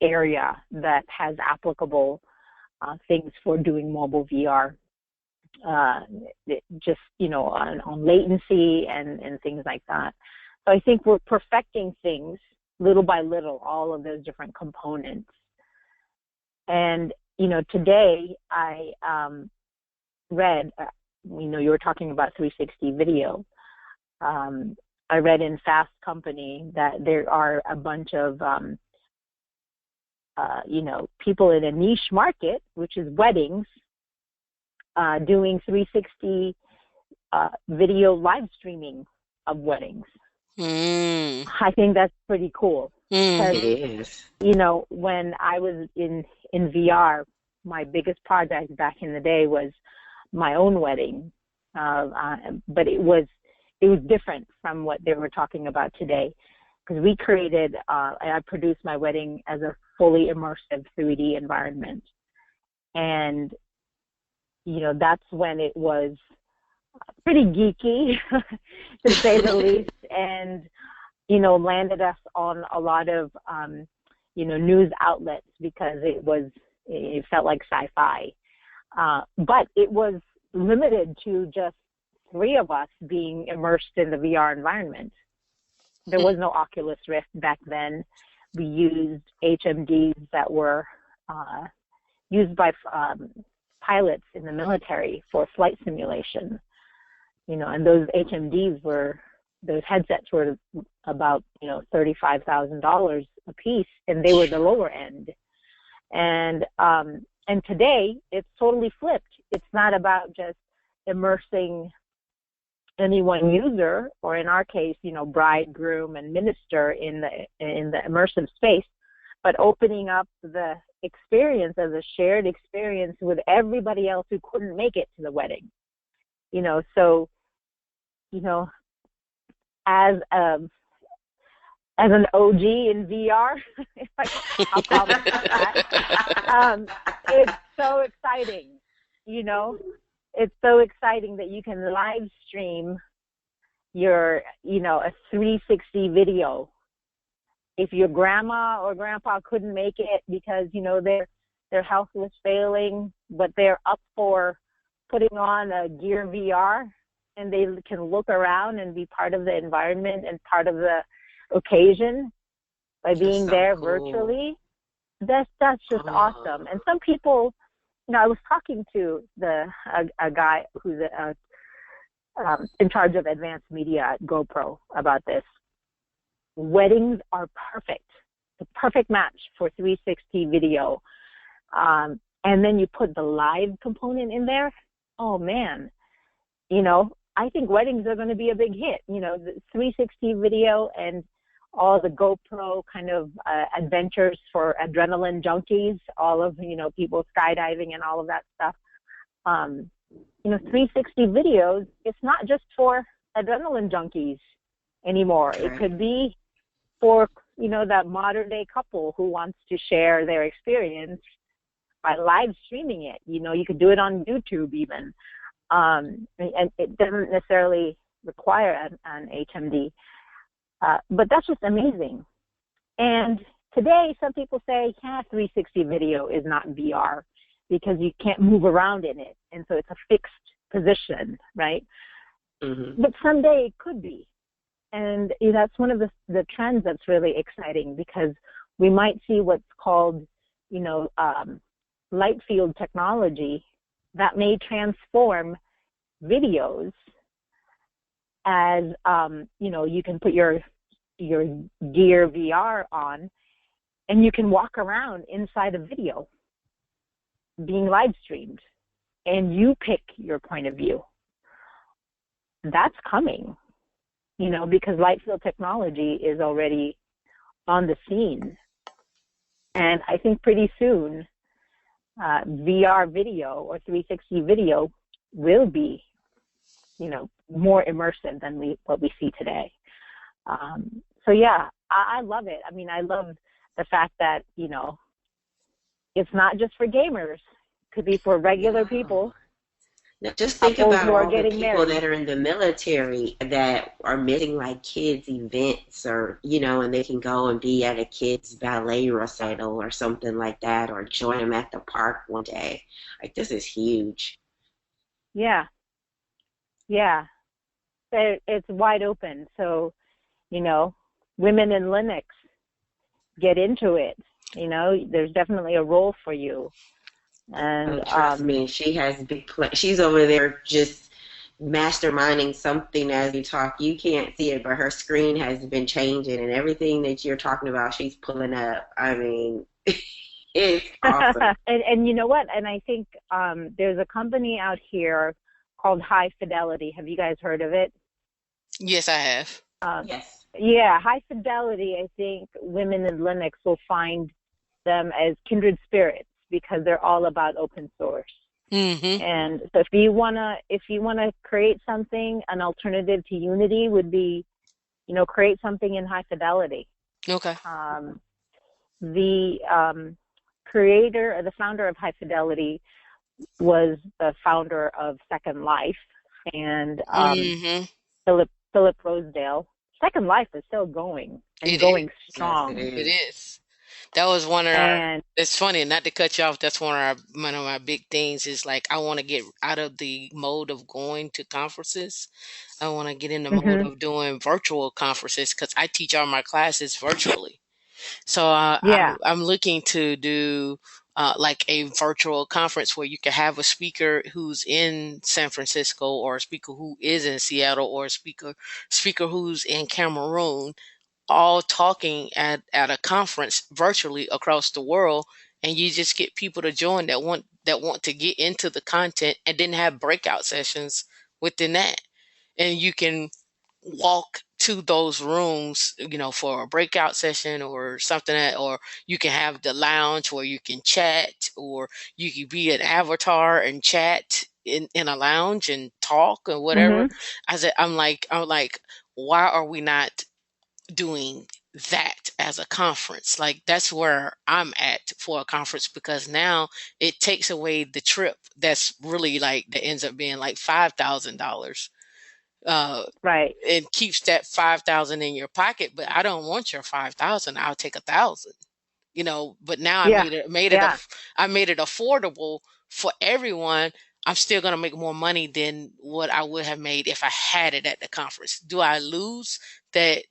area that has applicable things for doing mobile VR, just on latency and things like that. So I think we're perfecting things little by little, all of those different components. And today I read, you were talking about 360 video. I read in Fast Company that there are a bunch of people in a niche market, which is weddings, doing 360 video live streaming of weddings. I think that's pretty cool. It is. When I was in VR, my biggest project back in the day was my own wedding, but it was different from what they were talking about today, because we created, I produced my wedding as a fully immersive 3D environment. And, that's when it was pretty geeky, to say the least, and, landed us on a lot of, news outlets, because it felt like sci-fi. But it was limited to just 3 of us being immersed in the VR environment. There was no Oculus Rift back then. We used HMDs that were used by pilots in the military for flight simulation. And those headsets were about, $35,000 a piece, and they were the lower end. And today it's totally flipped. It's not about just immersing any one user, or in our case, bride, groom, and minister in the immersive space, but opening up the experience as a shared experience with everybody else who couldn't make it to the wedding. So, as an OG in VR, I'll call it that. It's so exciting, It's so exciting that you can live stream your, a 360 video. If your grandma or grandpa couldn't make it because, their health was failing, but they're up for putting on a Gear VR, and they can look around and be part of the environment and part of the occasion by being there virtually. That's just awesome. And some people, I was talking to a guy who's in charge of advanced media at GoPro about this. Weddings are perfect, the perfect match for 360 video. And then you put the live component in there. Oh man, I think weddings are going to be a big hit. The 360 video and all the GoPro kind of adventures for adrenaline junkies, all of, people skydiving and all of that stuff. 360 videos, it's not just for adrenaline junkies anymore. Right. It could be for, that modern day couple who wants to share their experience by live streaming it. You could do it on YouTube even. And it doesn't necessarily require an HMD. But that's just amazing. And today, some people say, 360 video is not VR because you can't move around in it. And so it's a fixed position, right? Mm-hmm. But someday it could be. And that's one of the trends that's really exciting, because we might see what's called, light field technology that may transform videos as, you can put your Gear VR on and you can walk around inside a video being live streamed and you pick your point of view. That's coming, because light field technology is already on the scene. And I think pretty soon, VR video or 360 video will be, more immersive than what we see today. So yeah, I love it. I mean, I love the fact that, it's not just for gamers. It could be for regular people. Now, just think about all the people that are in the military that are missing like kids' events, or, and they can go and be at a kid's ballet recital or something like that, or join them at the park one day. Like, this is huge. Yeah. Yeah. It's wide open. So, women in Linux, get into it. There's definitely a role for you. And trust me, she has big she's over there just masterminding something as you talk. You can't see it, but her screen has been changing, and everything that you're talking about, she's pulling up. I mean, it's awesome. and you know what? And I think there's a company out here called High Fidelity. Have you guys heard of it? Yes, I have. Yes. Yeah, High Fidelity, I think women in Linux will find them as kindred spirits, because they're all about open source. Mm-hmm. And so if you wanna create something, an alternative to Unity would be, create something in High Fidelity. Okay. The creator or the founder of High Fidelity was the founder of Second Life, and Philip Rosedale. Second Life is still going and going strong. Yes, it is. That was one of our, it's funny, not to cut you off, that's one of my big things is like, I want to get out of the mode of going to conferences. I want to get in the mode of doing virtual conferences, because I teach all my classes virtually. So I'm looking to do like a virtual conference where you can have a speaker who's in San Francisco, or a speaker who is in Seattle, or a speaker who's in Cameroon, all talking at a conference virtually across the world, and you just get people to join that want to get into the content, and then have breakout sessions within that. And you can walk to those rooms, for a breakout session or something, or you can have the lounge where you can chat, or you can be an avatar and chat in a lounge and talk or whatever. Mm-hmm. I'm like, why are we not doing that as a conference? Like, that's where I'm at for a conference, because now it takes away the trip that's really like, that ends up being like $5,000, uh Right. and keeps that 5,000 in your pocket. But I don't want your 5,000. I'll take 1,000. But now I Yeah. Yeah. made it affordable for everyone. I'm still going to make more money than what I would have made if I had it at the conference. Do I lose that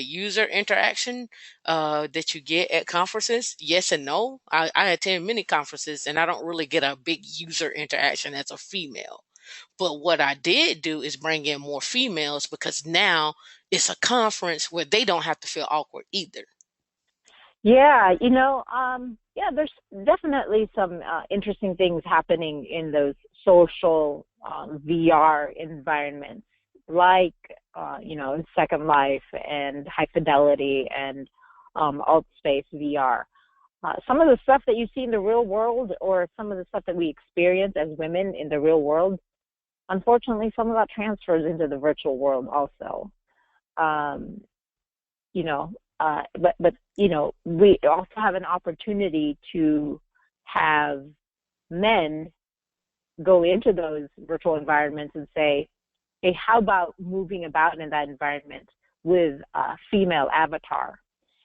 user interaction that you get at conferences? Yes and no. I attend many conferences, and I don't really get a big user interaction as a female. But what I did do is bring in more females, because now it's a conference where they don't have to feel awkward either. Yeah, yeah, there's definitely some interesting things happening in those social VR environments, like Second Life and High Fidelity and Alt Space VR. Some of the stuff that you see in the real world, or some of the stuff that we experience as women in the real world, unfortunately, some of that transfers into the virtual world also. Um, you know, but we also have an opportunity to have men go into those virtual environments and say, hey, how about moving about in that environment with a female avatar?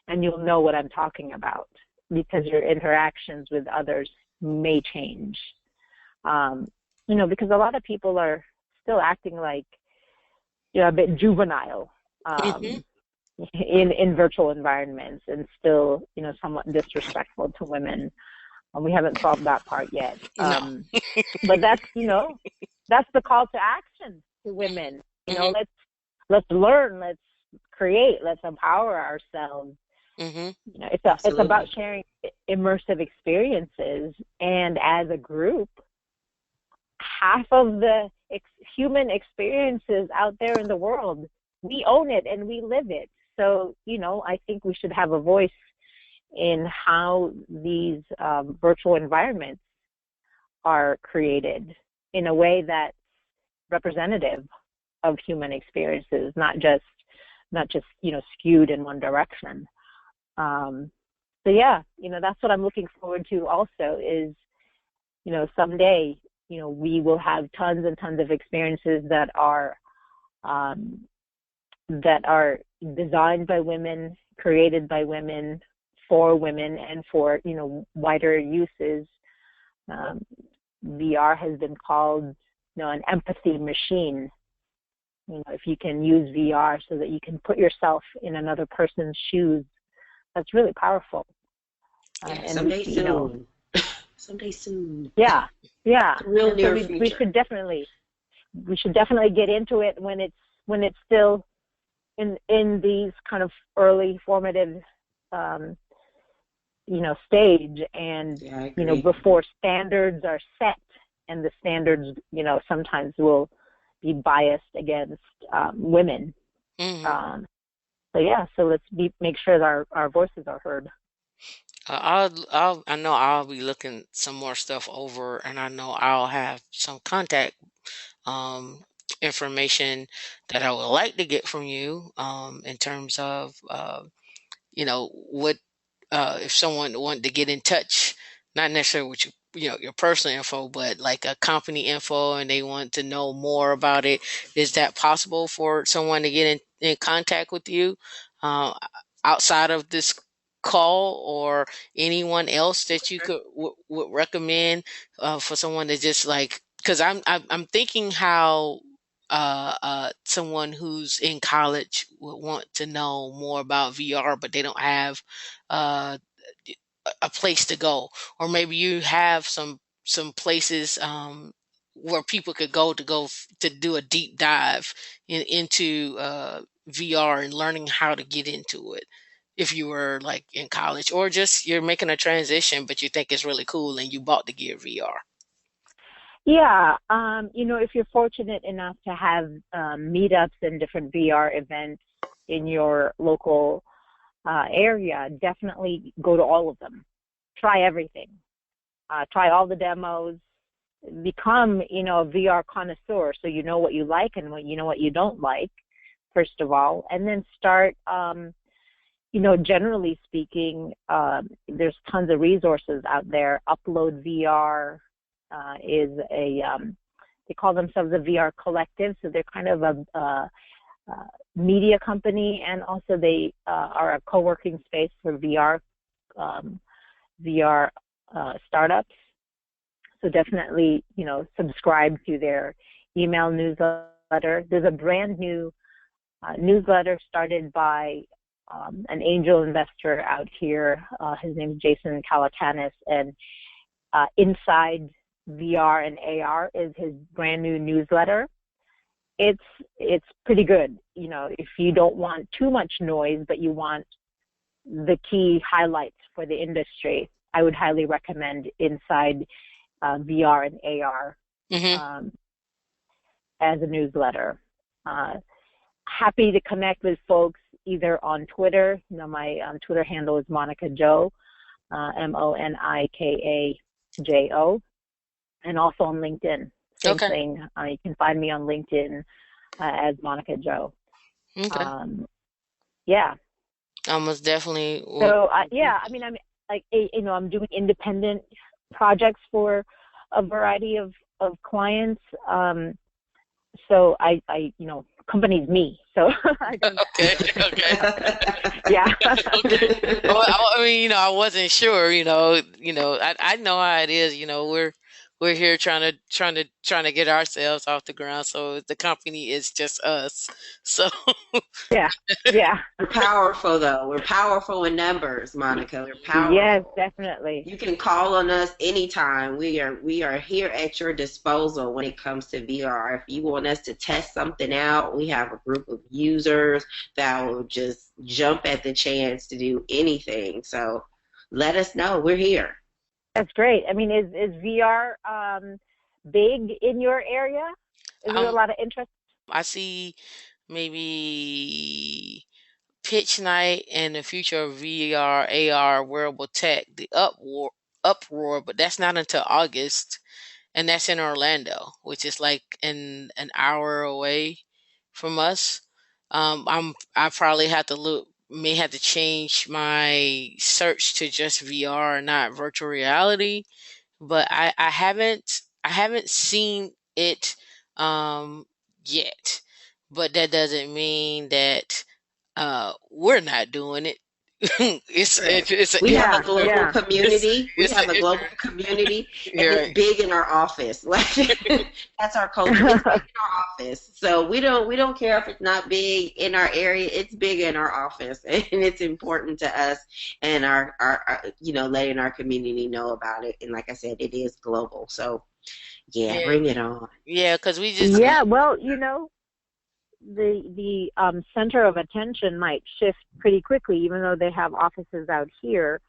And you'll know what I'm talking about, because your interactions with others may change. Because a lot of people are still acting like, a bit juvenile. Hmm. In virtual environments, and still, somewhat disrespectful to women. We haven't solved that part yet. No. But that's the call to action to women. Hmm. Let's learn, let's create, let's empower ourselves. Hmm. It's Absolutely. about sharing immersive experiences, and as a group, half of the human experiences out there in the world, we own it and we live it. So, I think we should have a voice in how these virtual environments are created in a way that's representative of human experiences, not just skewed in one direction. So yeah, that's what I'm looking forward to. Also, is someday we will have tons and tons of experiences that are designed by women, created by women, for women, and for wider uses. VR has been called an empathy machine. If you can use VR so that you can put yourself in another person's shoes, that's really powerful. Yeah, And someday soon. Someday soon. Yeah. Real And near so we future. should definitely get into it when it's still in these kind of early formative stage, and Yeah, I agree. before standards are set, and the standards sometimes will be biased against women. Hmm. So let's make sure that our voices are heard. I know I'll be looking some more stuff over, and I know I'll have some contact um, information that I would like to get from you, in terms of what, if someone wanted to get in touch, not necessarily with your personal info, but like a company info, and they want to know more about it. Is that possible for someone to get in contact with you, uh, outside of this call, or anyone else that you would recommend, for someone to just like, because I'm thinking how someone who's in college would want to know more about VR, but they don't have uh, a place to go, or maybe you have some places where people could go to do a deep dive into VR and learning how to get into it. If you were like in college, or just you're making a transition, but you think it's really cool and you bought the gear VR. Yeah, if you're fortunate enough to have meetups and different VR events in your local area, definitely go to all of them. Try everything. Try all the demos. Become, a VR connoisseur, so you know what you like and what you don't like, first of all, and then start. Generally speaking, there's tons of resources out there. Upload VR is they call themselves a VR collective, so they're kind of a media company, and also they are a co-working space for VR startups. So definitely, subscribe to their email newsletter. There's a brand new newsletter started by an angel investor out here. His name is Jason Calacanis, and Inside VR and AR is his brand new newsletter. It's pretty good. If you don't want too much noise, but you want the key highlights for the industry, I would highly recommend Inside VR and AR as a newsletter. Happy to connect with folks either on Twitter. My Twitter handle is MonikaJo, MonikaJo, and also on LinkedIn. Same thing. You can find me on LinkedIn as MonikaJo. Okay. Yeah. Almost definitely. So I'm I'm doing independent projects for a variety of clients. So I company's me. So I do Okay. Yeah. Okay. Well, I wasn't sure. I know how it is. We're here trying to get ourselves off the ground. So the company is just us. So yeah. We're powerful, though. We're powerful in numbers, Monika. We're powerful. Yes, definitely. You can call on us anytime. We are here at your disposal when it comes to VR. If you want us to test something out, we have a group of users that will just jump at the chance to do anything. So let us know. We're here. That's great. Is VR big in your area? Is there a lot of interest? I see maybe pitch night and the future of VR, AR, wearable tech, the uproar, but that's not until August, and that's in Orlando, which is like an hour away from us. I probably may have to change my search to just VR, not virtual reality, but I haven't seen it yet. But that doesn't mean that we're not doing it. We have a global community. We have a global community, and it's big in our office. Like that's our culture. It's big in our office. So we don't care if it's not big in our area. It's big in our office, and it's important to us and our letting our community know about it. And like I said, it is global. So bring it on. Yeah, because we just the center of attention might shift pretty quickly, even though they have offices out here.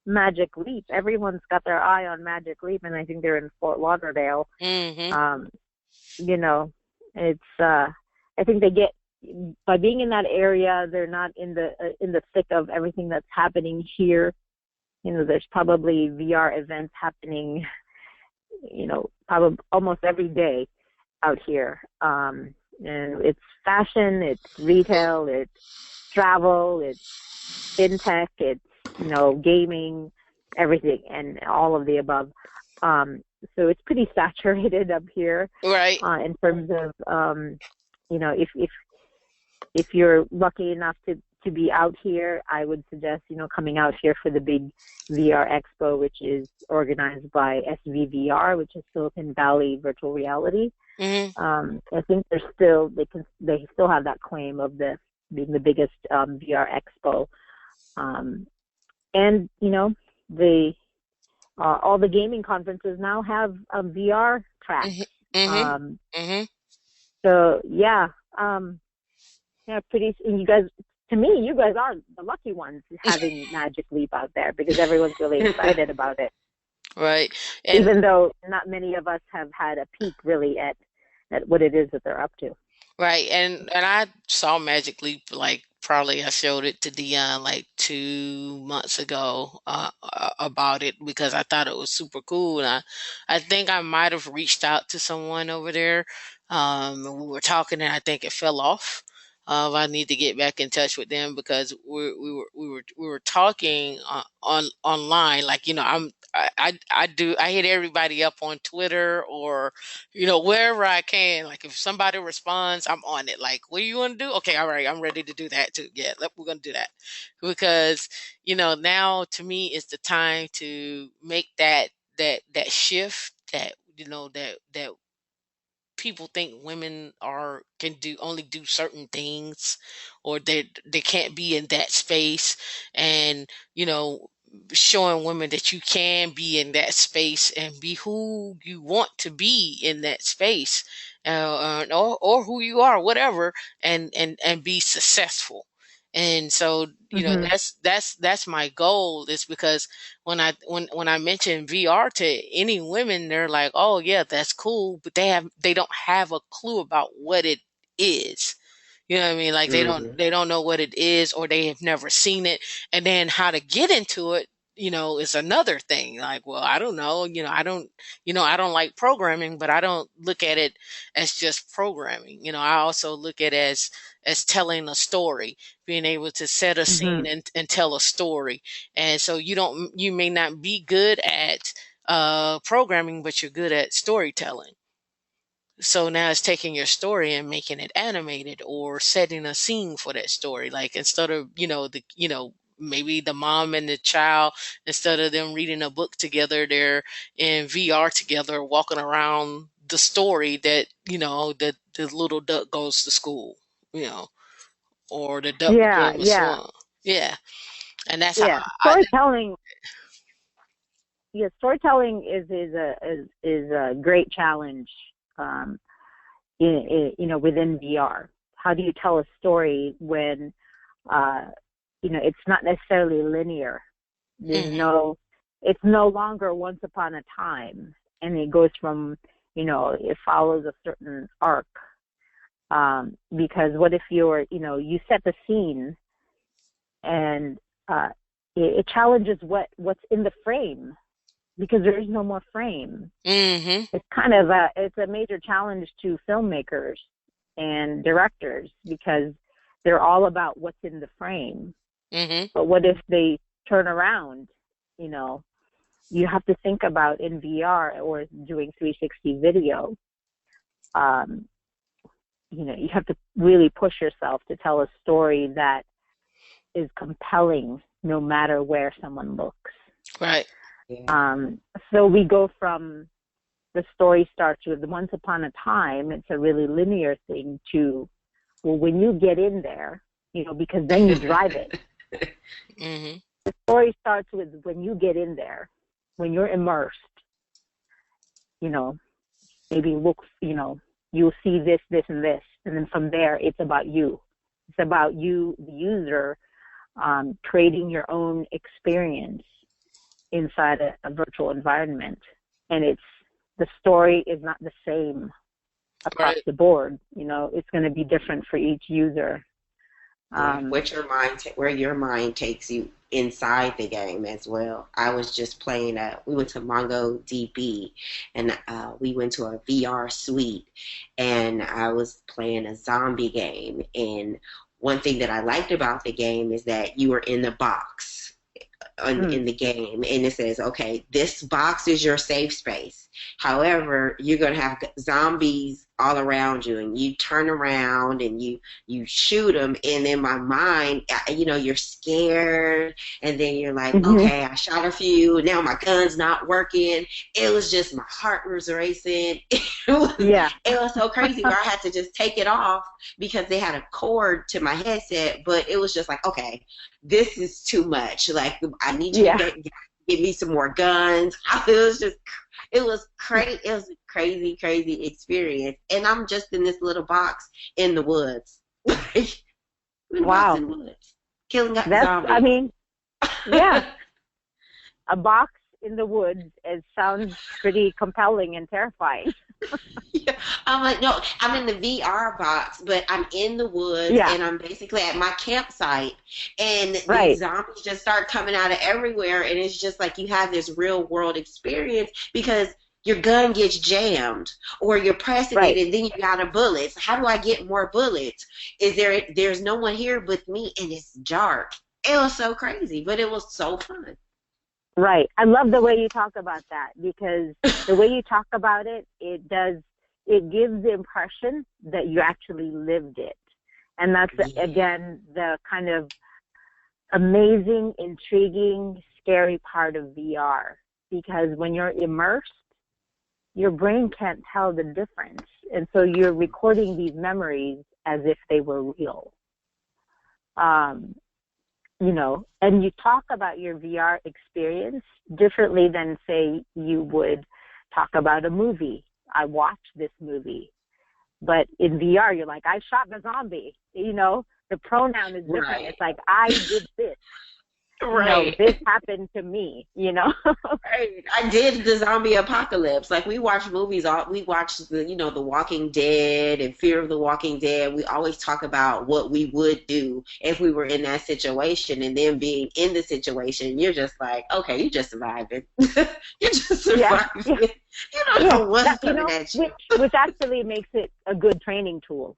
Magic Leap, everyone's got their eye on Magic Leap, and I think they're in Fort Lauderdale. Mm-hmm. It's I think they get, by being in that area, they're not in the thick of everything that's happening here. There's probably VR events happening, probably almost every day out here. And it's fashion, it's retail, it's travel, it's fintech, it's, gaming, everything, and all of the above. So it's pretty saturated up here. Right. In terms of, if you're lucky enough to be out here, I would suggest, coming out here for the big VR Expo, which is organized by SVVR, which is Silicon Valley Virtual Reality. Mm-hmm. I think they still have that claim of being the biggest VR Expo. And the all the gaming conferences now have VR tracks. Mhm. Mhm. So yeah, pretty. And you guys, to me, you guys are the lucky ones having Magic Leap out there because everyone's really excited about it. Right. And Even though not many of us have had a peek really at what it is that they're up to. right. And I saw Magic Leap, like, probably I showed it to Dion like 2 months ago, about it because I thought it was super cool. And I think I might have reached out to someone over there. And we were talking and I think it fell off. I need to get back in touch with them because we were talking online. Like, I hit everybody up on Twitter or wherever I can. Like, if somebody responds, I'm on it. Like, what do you want to do? Okay, all right, I'm ready to do that too. Yeah, we're gonna do that because now to me it's the time to make that shift that that people think women can only do certain things, or they can't be in that space, and showing women that you can be in that space and be who you want to be in that space, or who you are, whatever, and be successful. And so Mm-hmm. that's my goal, is because when I mention VR to any women, they're like, "Oh yeah, that's cool," but they don't have a clue about what it is. You know what I mean? Like, Mhm. they don't know what it is, or they have never seen it, and then how to get into it. Is another thing. Like, well, I don't know. I don't like programming, but I don't look at it as just programming. I also look at it as telling a story, being able to set a Mm-hmm. scene and tell a story. And so you may not be good at programming, but you're good at storytelling. So now it's taking your story and making it animated, or setting a scene for that story. Like, instead of, maybe the mom and the child, instead of them reading a book together, they're in VR together, walking around the story that, the little duck goes to school, you know, or the duck Yeah, became a yeah, swan. Yeah. And that's how yeah. I, Storytelling. Yeah, storytelling is a great challenge. Um, within VR. How do you tell a story when, it's not necessarily linear? mhm, It's no longer once upon a time, and it goes from, it follows a certain arc. Because what if you set the scene and it challenges what's in the frame because there is no more frame. mhm, It's it's a major challenge to filmmakers and directors because they're all about what's in the frame. mhm. But what if they turn around? You have to think about in VR or doing 360 video. Um, you have to really push yourself to tell a story that is compelling no matter where someone looks. Right. Yeah. So we go from the story starts with once upon a time, it's a really linear thing, to, well, when you get in there, because then you drive it. Mhm. The story starts with when you get in there, when you're immersed, maybe look, you'll see this, this, and this. And then from there, it's about you. It's about you, the user, creating your own experience inside a virtual environment. And the story is not the same across Right. the board. It's going to be different for each user. Yeah, where your mind takes you inside the game as well. I was just playing we went to MongoDB and we went to a VR suite and I was playing a zombie game. And one thing that I liked about the game is that you were in the box in the game, and it says, okay, this box is your safe space. However, you're going to have zombies all around you, and you turn around and you shoot them, and in my mind, you're scared, and then you're like, Mm-hmm. okay, I shot a few, now my gun's not working. It was just, my heart was racing. Yeah. It was so crazy where I had to just take it off because they had a cord to my headset, but it was just like, okay, this is too much. Like, I need you Yeah. to get me some more guns. It was crazy. It was a crazy, crazy experience. And I'm just in this little box in the woods. Like, in the box Wow. in the woods. Killing That's, zombies. I mean, yeah. A box in the woods, it sounds pretty compelling and terrifying. Yeah. I'm like, no, I'm in the VR box, but I'm in the woods Yeah. and I'm basically at my campsite, and Right. these zombies just start coming out of everywhere, and it's just like you have this real world experience because your gun gets jammed or you're pressing Right. it and then you got a bullet. So how do I get more bullets? There's no one here but me and it's dark. It was so crazy, but it was so fun. Right. I love the way you talk about that, because the way you talk about it, it gives the impression that you actually lived it. And that's, again, the kind of amazing, intriguing, scary part of VR. Because when you're immersed, your brain can't tell the difference. And so you're recording these memories as if they were real. You know, and you talk about your VR experience differently than, say, you would talk about a movie. I watched this movie. But in VR, you're like, I shot the zombie. You know, the pronoun is different. Right. It's like, I did this. Right. You know, this happened to me, you know? Right. I did the zombie apocalypse. Like, we watch movies, we watch the Walking Dead and Fear of the Walking Dead. We always talk about what we would do if we were in that situation, and then being in the situation, you're just like, okay, you just surviving. You're just surviving. Yeah. You don't know what's coming at you. Which actually makes it a good training tool.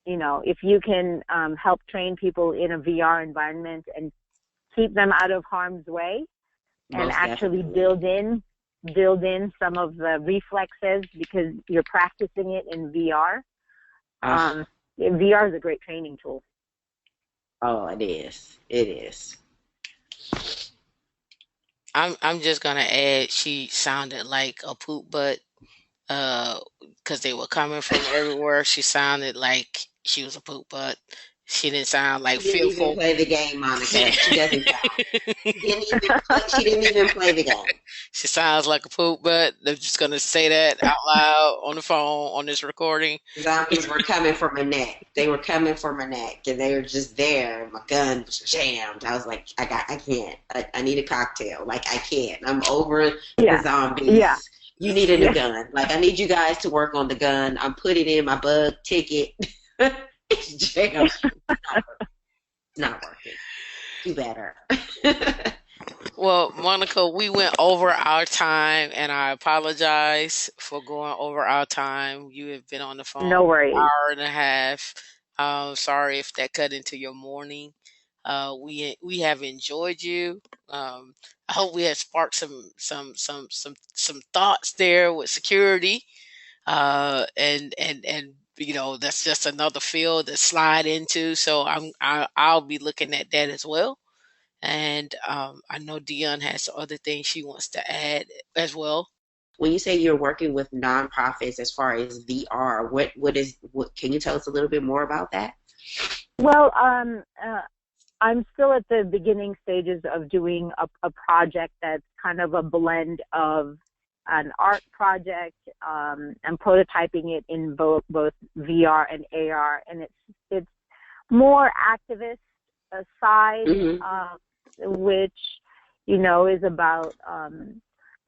You know, if you can help train people in a VR environment and keep them out of harm's way, and Most actually definitely. build in some of the reflexes because you're practicing it in VR. VR is a great training tool. Oh, it is. It is. I'm just gonna add. She sounded like a poop butt, because they were coming from everywhere. She sounded like she was a poop butt. She didn't sound like She didn't even fearful. play the game, Monica. She doesn't count. She didn't even play the game. She sounds like a poop butt. They're just gonna say that out loud on the phone on this recording. Zombies were coming for my neck. They were coming for my neck, and they were just there. My gun was jammed. I was like, I can't. I need a cocktail. Like, I can't. I'm over the zombies. Yeah. You need a new gun. Like, I need you guys to work on the gun. I'm putting in my bug ticket. It's jammed. It's not working. Do better. Well, Monica, we went over our time, and I apologize for going over our time. You have been on the phone No worries. an hour and a half. Sorry if that cut into your morning. We have enjoyed you. I hope we have sparked some thoughts there with security. And you know, that's just another field to slide into. So I'll be looking at that as well. And I know Dion has other things she wants to add as well. When you say you're working with nonprofits as far as VR, what can you tell us a little bit more about that? Well, I'm still at the beginning stages of doing a project that's kind of a blend of an art project. I'm prototyping it in both VR and AR, and it's more activist side, which, you know, is about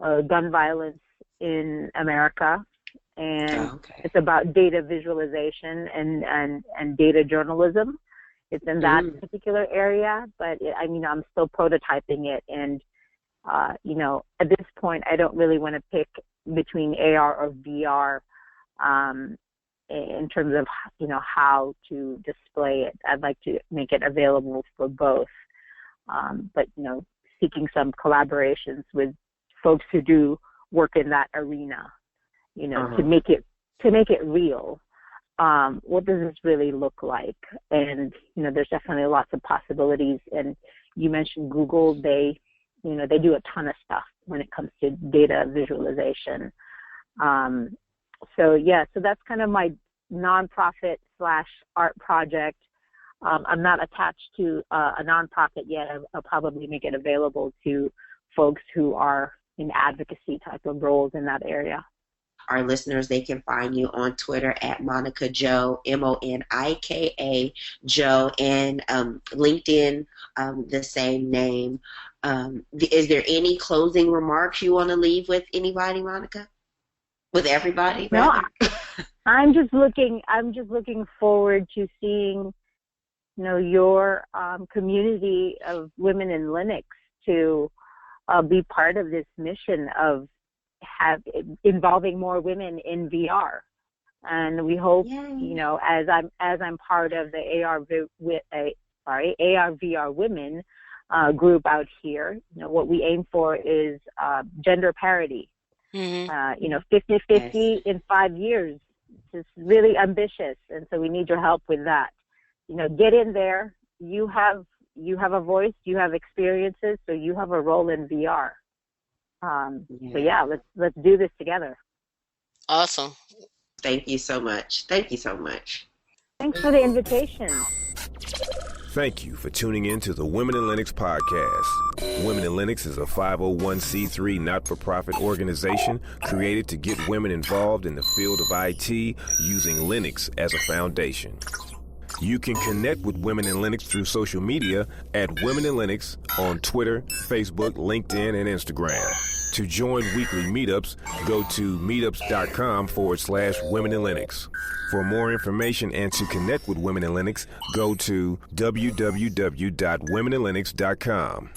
gun violence in America, and it's about data visualization and data journalism. It's in that particular area, but I'm still prototyping it, and you know, at this point, I don't really want to pick between AR or VR in terms of, you know, how to display it. I'd like to make it available for both, but, you know, seeking some collaborations with folks who do work in that arena, you know, to make it real. What does this really look like? And, you know, there's definitely lots of possibilities. And you mentioned Google. They do a ton of stuff when it comes to data visualization. So that's kind of my nonprofit / art project. I'm not attached to a nonprofit yet. I'll probably make it available to folks who are in advocacy type of roles in that area. Our listeners, they can find you on Twitter at Monika Jo, Monika Jo, and LinkedIn, the same name. Is there any closing remarks you want to leave with anybody, Monika? With everybody? No, I'm just looking forward to seeing, your community of women in Linux to be part of this mission of involving more women in VR. And we hope, as I'm part of the AR VR women group out here, what we aim for is gender parity. 50-50 in 5 years. It's really ambitious, and so we need your help with that. Get in there. You have a voice, you have experiences, so you have a role in VR. So yeah, let's do this together. Awesome. Thank you so much. Thank you so much. Thanks for the invitation. Thank you for tuning in to the Women in Linux podcast. Women in Linux is a 501c3 not-for-profit organization created to get women involved in the field of IT using Linux as a foundation. You can connect with Women in Linux through social media at Women in Linux on Twitter, Facebook, LinkedIn, and Instagram. To join weekly meetups, go to meetups.com/Women in Linux. For more information and to connect with Women in Linux, go to www.womeninlinux.com.